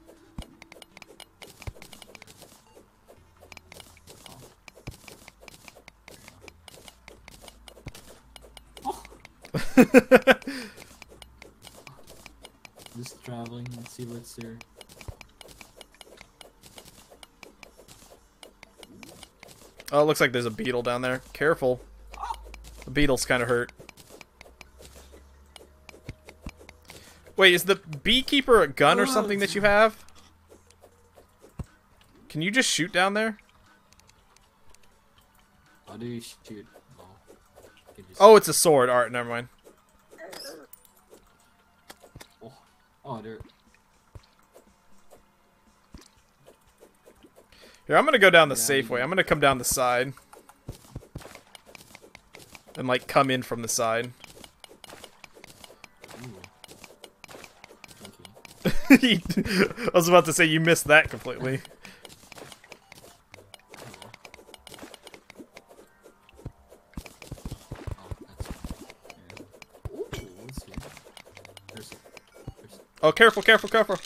Oh. Just traveling. Let's see what's there. Oh, it looks like there's a beetle down there. Careful. The beetle's kind of hurt. Wait, is the beekeeper a gun or something that you have? Can you just shoot down there? How do you shoot? Oh, you just... Oh, it's a sword. Alright, never mind. Oh, there. Here, I'm gonna go down the safe way. I'm gonna come down the side. And, like, come in from the side. I was about to say you missed that completely. Oh, careful, careful, careful.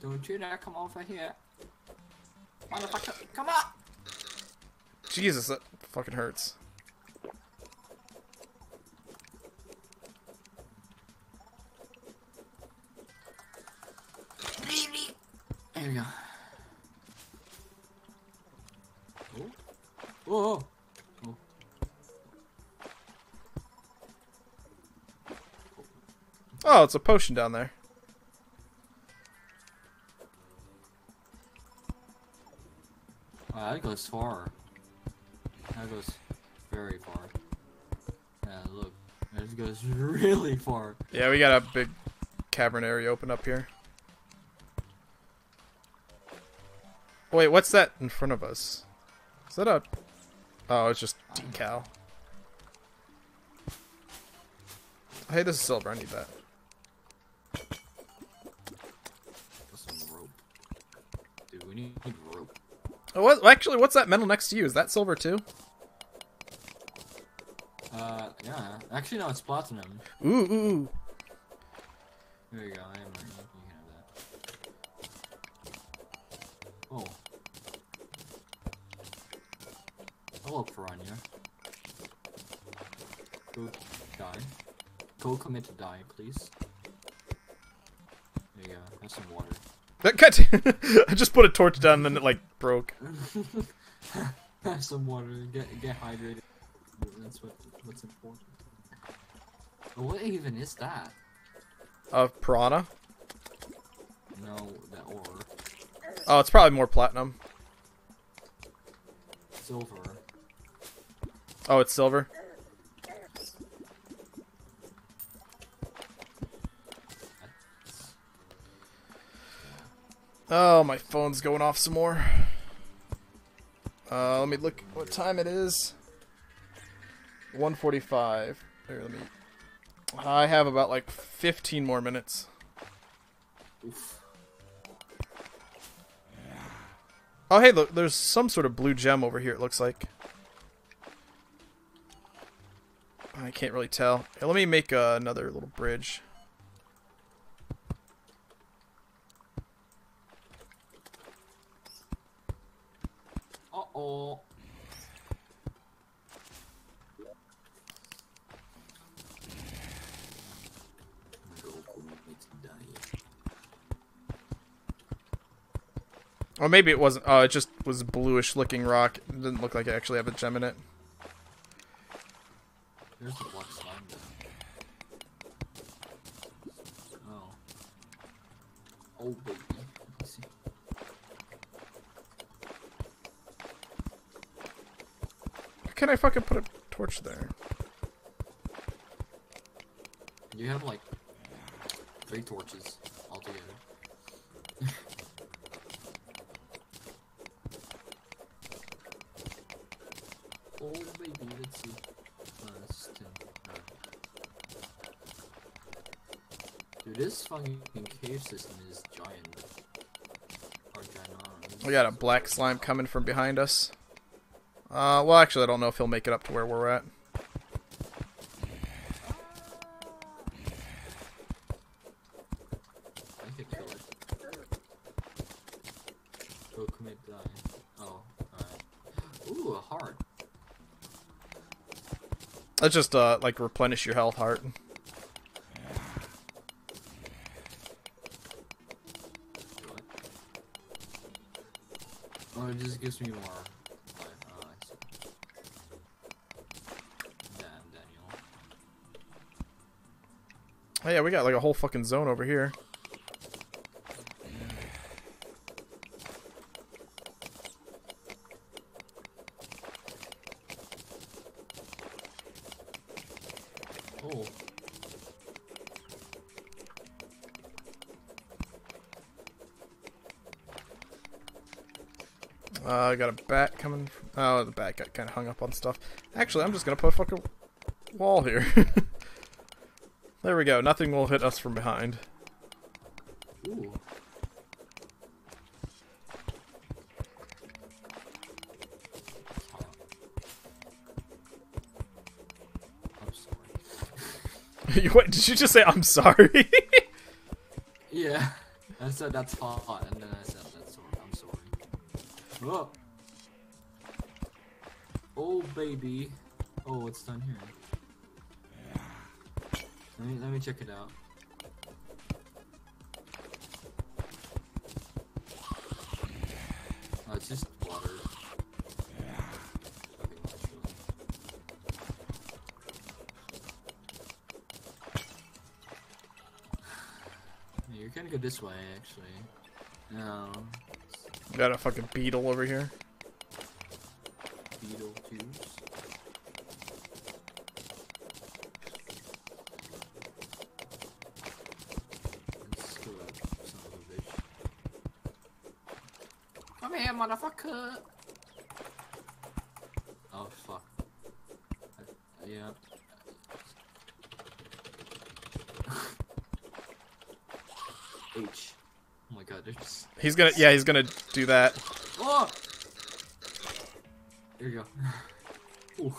Don't you dare come over here. Motherfucker, come on! Jesus, that fucking hurts. There we go. Oh. Oh. Oh, it's a potion down there. Wow, that goes far. That goes very far. Yeah, look. That goes really far. Yeah, we got a big cavern area open up here. Wait, what's that in front of us? Is that a... Oh, it's just decal. Hey, this is silver. I need that. Some rope. Dude, we need rope. Oh, what? Actually, what's that metal next to you? Is that silver too? Yeah. Actually, no, it's platinum. Ooh, ooh, ooh. There you go. I am right. You can have that. Oh. Hello, Piranha. Go die. Go commit to die, please. There you go. Have some water. That cut. I just put a torch down and then it like broke. Have some water. Get hydrated. That's what's important. What even is that? Piranha? No, that ore. Oh, it's probably more platinum. Silver. Oh, it's silver? Oh, my phone's going off some more. Let me look what time it is. 1:45. Here, let me... I have about like 15 more minutes. Oof. Oh, hey, look, there's some sort of blue gem over here, it looks like. I can't really tell. Here, let me make another little bridge. Uh-oh. Or maybe it wasn't. Oh, it just was bluish looking rock. It didn't look like it actually had a gem in it. There's the black slime there. Oh. Oh, baby. Let's see. How can I fucking put a torch there? You have like 3 torches altogether. Oh baby, let's see. This is 10. Dude, this fucking cave system is giant. Or ginormous. We got a black slime coming from behind us. Well, actually, I don't know if he'll make it up to where we're at. I could kill it. Go commit die. Oh, alright. Ooh, a heart. Let's just, like, replenish your health heart. Oh, it just gives me more life. Oh, I see. Damn, Daniel. Oh yeah, we got like a whole fucking zone over here. Oh. I got a bat coming from... Oh, the bat got kind of hung up on stuff. Actually, I'm just gonna put a fucking wall here. There we go. Nothing will hit us from behind. Ooh. I'm sorry. What, did you just say, I'm sorry? Yeah. I said that's hot, and then I said that's sorry. I'm sorry. Oh. Oh, baby. Oh, what's down here? Let me check it out. Oh, it's just water. Okay, naturally. Yeah, you're gonna go this way, actually. No. Got a fucking beetle over here. Beetle tubes. Let's go up, son of a bitch. Come here, motherfucker! Oh, fuck. Yeah. H. Oh my god, there's just... He's gonna do that. Oh! There you go. Ooh.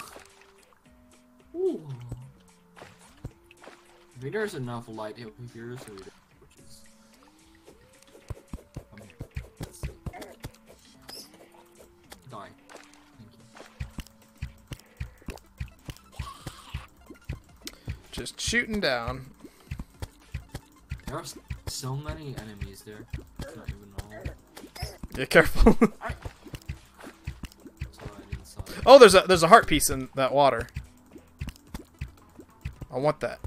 Ooh. I think there's enough light over here so we don't... Which is... Come here. Let's see. Die. Thank you. Just shooting down. There are so many enemies there. I don't even know. Yeah, careful. Sorry, I didn't saw it. Oh, there's a heart piece in that water. I want that.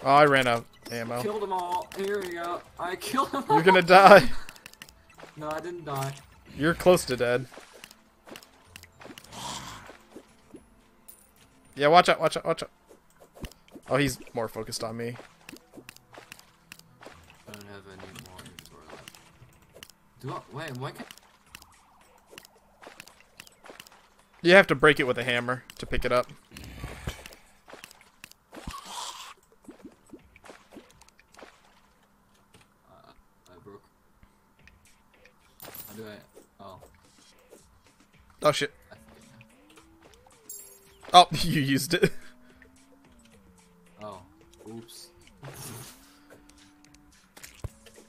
Oh, I ran out of ammo. Killed them all. Here we go. I killed them all. You're gonna die. No, I didn't die. You're close to dead. Yeah, watch out, watch out, watch out. Oh, he's more focused on me. I don't have any more inventory left. Do I? Wait, why can't... You have to break it with a hammer to pick it up. I broke. How do I... Oh. Oh shit. I think Oh, you used it. Oh. Oops.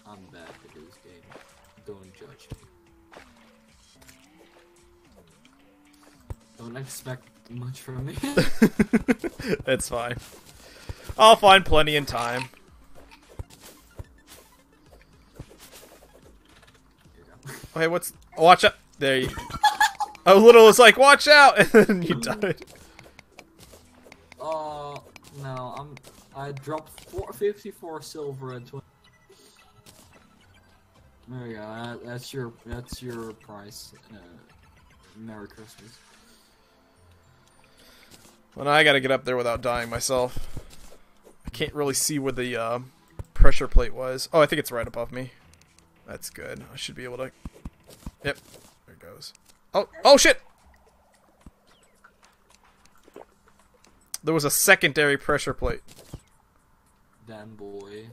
I'm bad at this game. Don't judge me. Don't expect much from me. It's fine. I'll find plenty in time. Here we go. Okay, what's... Oh, watch out. There you... A little was like, watch out! And then you died. Oh, no, I dropped 54 silver and 20. There we go. That's your price. Merry Christmas. Well, now I gotta get up there without dying myself. I can't really see where the pressure plate was. Oh, I think it's right above me. That's good. I should be able to... Yep. There it goes. Oh shit! There was a secondary pressure plate. Damn. fanboy.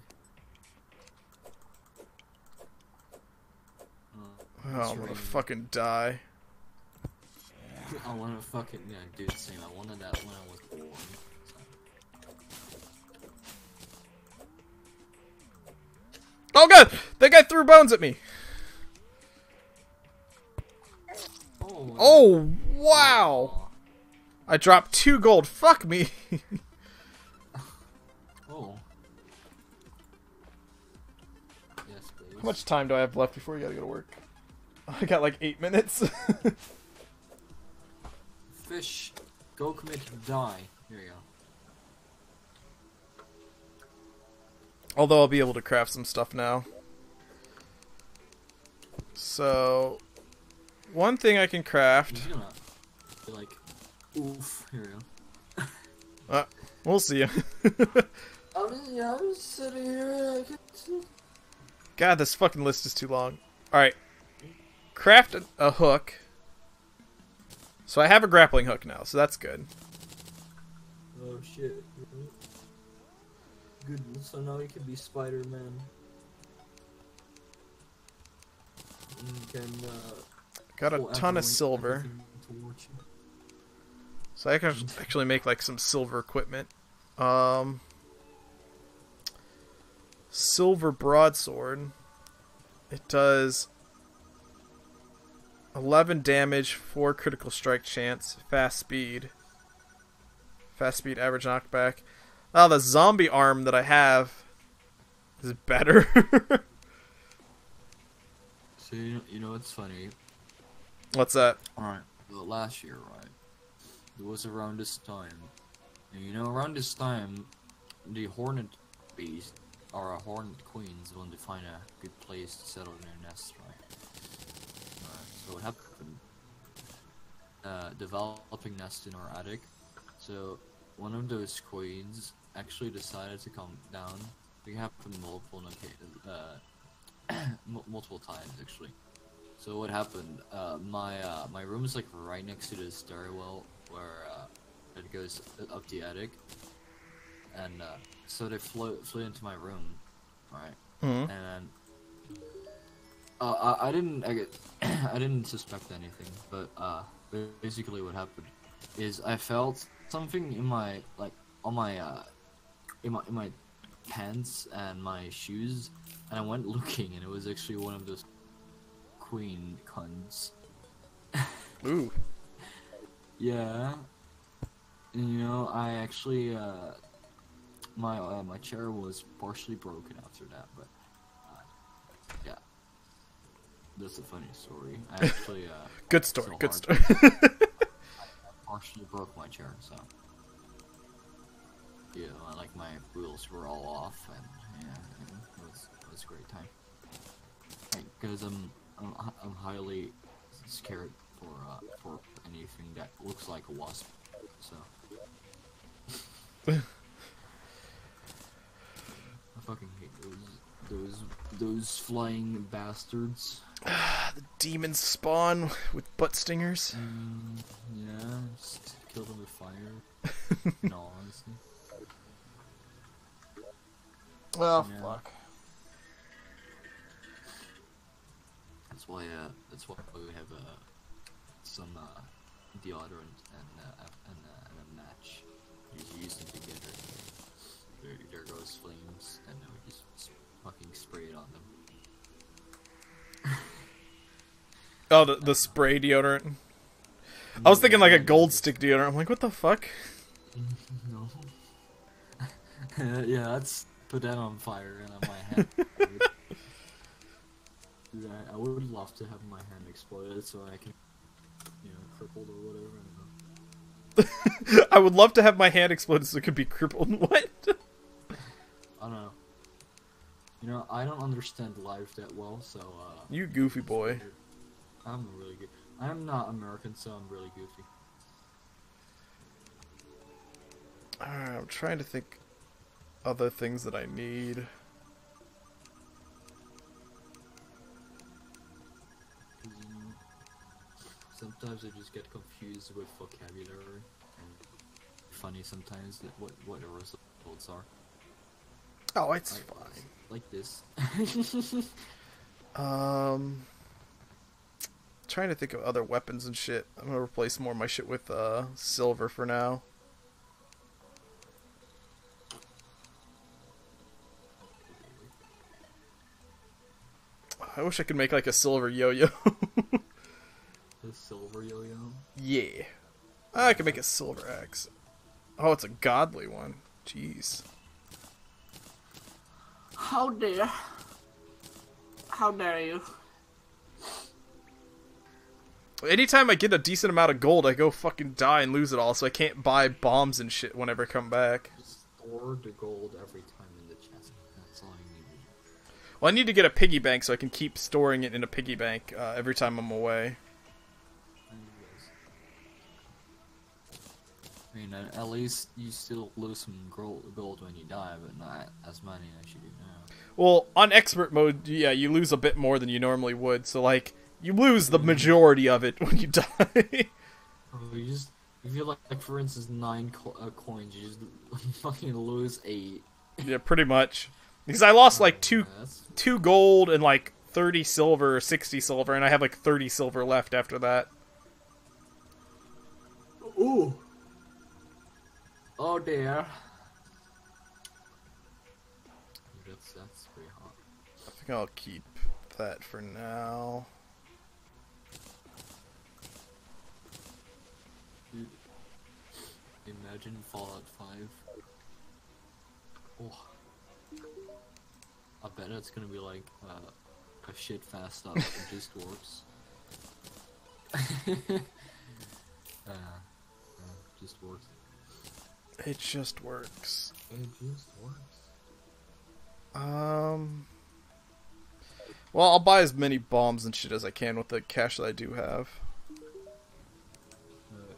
Oh, I'm gonna fucking die. I wanna fucking dude. Same. I wanted that when I was born. Oh god! That guy threw bones at me! Oh, wow! I dropped 2 gold. Fuck me! Oh. Yes, please. How much time do I have left before you gotta go to work? I got like 8 minutes. Fish, go commit to die. Here you go. Although I'll be able to craft some stuff now. So, one thing I can craft. He's gonna be like, oof. Here we go. We'll see. I'm just sitting here. I can see. God, this fucking list is too long. Alright. Craft a hook. So I have a grappling hook now, so that's good. Oh shit. Good, so now you can be Spider-Man. You can, Got a ton of silver. everything towards you. So I can actually make like some silver equipment. Silver broadsword. It does 11 damage, 4 critical strike chance, fast speed, average knockback. Oh, the zombie arm that I have is better. So you know what's funny? What's that? Alright, well, last year, right? It was around this time. And you know, around this time, the Hornet Beast, or Hornet Queens, want to find a good place to settle their nest, right? So what happened? Developing nest in our attic. So one of those queens actually decided to come down. It happened multiple times actually. So what happened? My room is like right next to the stairwell where it goes up the attic, and so they flew into my room, right? Mm-hmm. And I didn't suspect anything, but basically what happened is I felt something in my in my pants and my shoes, and I went looking, and it was actually one of those queen cunts. Ooh. Yeah. And, you know, I actually my chair was partially broken after that, but yeah. That's a funny story. I actually Good story. so Good hard. story. I partially broke my chair, so yeah, like my wheels were all off, and yeah, it was a great time. Because I'm highly scared for anything that looks like a wasp. So I fucking hate those flying bastards. The demons spawn with butt stingers. Yeah, just kill them with fire. No, honestly. Oh Yeah. fuck. That's why we have some deodorant and a match. You use them together. There goes flames, and then we just fucking spray it on them. Oh, the spray deodorant. I was thinking like a gold stick deodorant. I'm like, what the fuck? No. Yeah, let's put that on fire and on my hand. Dude, I would love to have my hand exploded so I can, you know, crippled or whatever. I don't know. I would love to have my hand exploded so it could be crippled. What? I don't know. You know, I don't understand life that well, so You goofy boy. I'm really good. I'm not American, so I'm really goofy. I'm trying to think other things that I need. Sometimes I just get confused with vocabulary, and funny sometimes that what the results are. Oh, it's Like- fine. Like this. Trying to think of other weapons and shit. I'm gonna replace more of my shit with silver for now. I wish I could make like a silver yo-yo. The silver yo-yo. Yeah. I could make a silver axe. Oh, it's a godly one. Jeez. How dare you? Anytime I get a decent amount of gold, I go fucking die and lose it all, so I can't buy bombs and shit whenever I come back. Just store the gold every time in the chest. That's all you need. Well, I need to get a piggy bank so I can keep storing it in a piggy bank every time I'm away. I mean, at least you still lose some gold when you die, but not as many as you do now. Well, on expert mode, yeah, you lose a bit more than you normally would, so like, you lose the majority of it when you die. Oh, you feel like for instance, 9 coins, you just fucking lose 8. Yeah, pretty much. Because I lost like That's- 2 gold and like 30 silver or 60 silver, and I have like 30 silver left after that. Ooh. Oh dear. That's pretty hot. I think I'll keep that for now. Dude, imagine Fallout 5. Oh. I bet it's gonna be like a shit fast up. It just works. Just works. It just works. It just works. Well, I'll buy as many bombs and shit as I can with the cash that I do have.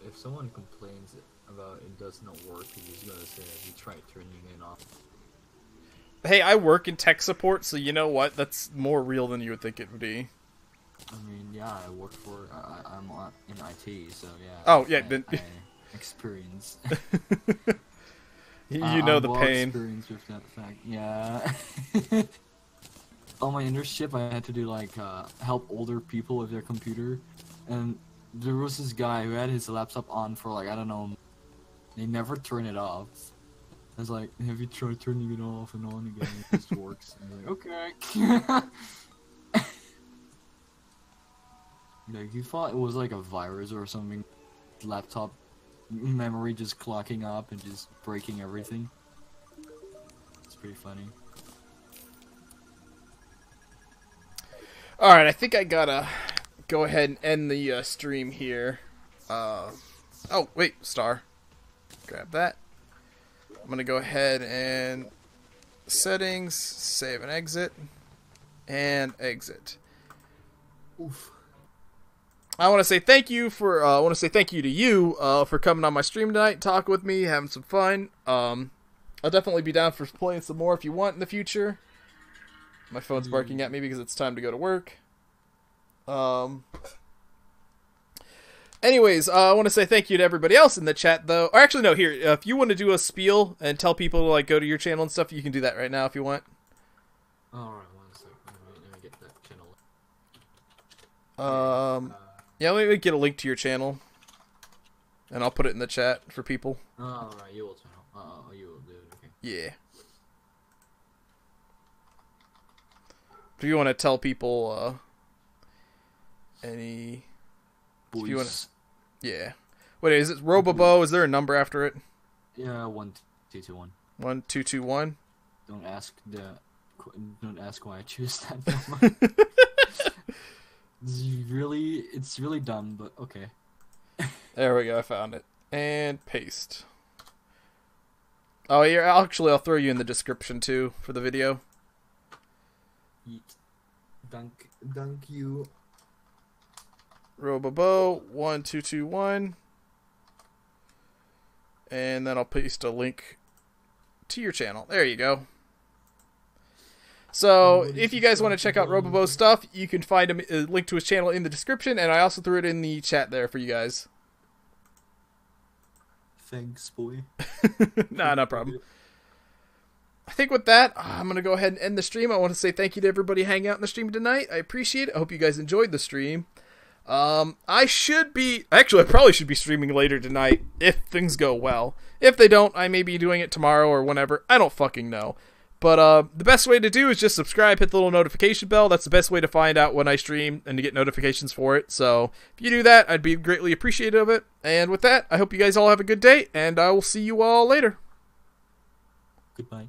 If someone complains about it does not work, you just gotta say that you tried turning it off. Hey, I work in tech support, so you know what? That's more real than you would think it would be. I mean, yeah, I work for. I'm in IT, so yeah. Oh, yeah, then- I experience. You know the I'm well pain. experienced with that fact. Yeah. On my internship, I had to do like help older people with their computer, and there was this guy who had his laptop on for like I don't know. They never turn it off. I was like, "Have you tried turning it off and on again? It just works." And I'm like, "Okay." Like he thought it was like a virus or something. Laptop memory just clocking up and just breaking everything. It's pretty funny. Alright, I think I gotta go ahead and end the stream here. Oh, wait, star. Grab that. I'm gonna go ahead and settings, save and exit. Oof. I want to say thank you to you for coming on my stream tonight, talking with me, having some fun. I'll definitely be down for playing some more if you want in the future. My phone's barking at me because it's time to go to work. Anyways, I want to say thank you to everybody else in the chat, though. Or actually, no, here, if you want to do a spiel and tell people to like go to your channel and stuff, you can do that right now if you want. Alright, one second. Let me get that channel. Yeah, let me get a link to your channel, and I'll put it in the chat for people. Alright, you will channel. You will do it, okay. Yeah. If you want to tell people, any... Boys. If you wanna... Yeah. Wait, is it Robobo? Is there a number after it? Yeah, 1221. 1221? Don't ask why I choose that number. It's really dumb, but okay. There we go, I found it. And paste. Oh, yeah, I'll throw you in the description, too, for the video. Yeet. Dunk you. Robobo 1221. And then I'll paste a link to your channel. There you go. So, if you guys want to check out Robobo's stuff, you can find a link to his channel in the description, and I also threw it in the chat there for you guys. Thanks, boy. Nah, no problem. I think with that, I'm going to go ahead and end the stream. I want to say thank you to everybody hanging out in the stream tonight. I appreciate it. I hope you guys enjoyed the stream. I probably should be streaming later tonight if things go well. If they don't, I may be doing it tomorrow or whenever. I don't fucking know. But the best way to do is just subscribe, hit the little notification bell. That's the best way to find out when I stream and to get notifications for it. So if you do that, I'd be greatly appreciative of it. And with that, I hope you guys all have a good day, and I will see you all later. Goodbye.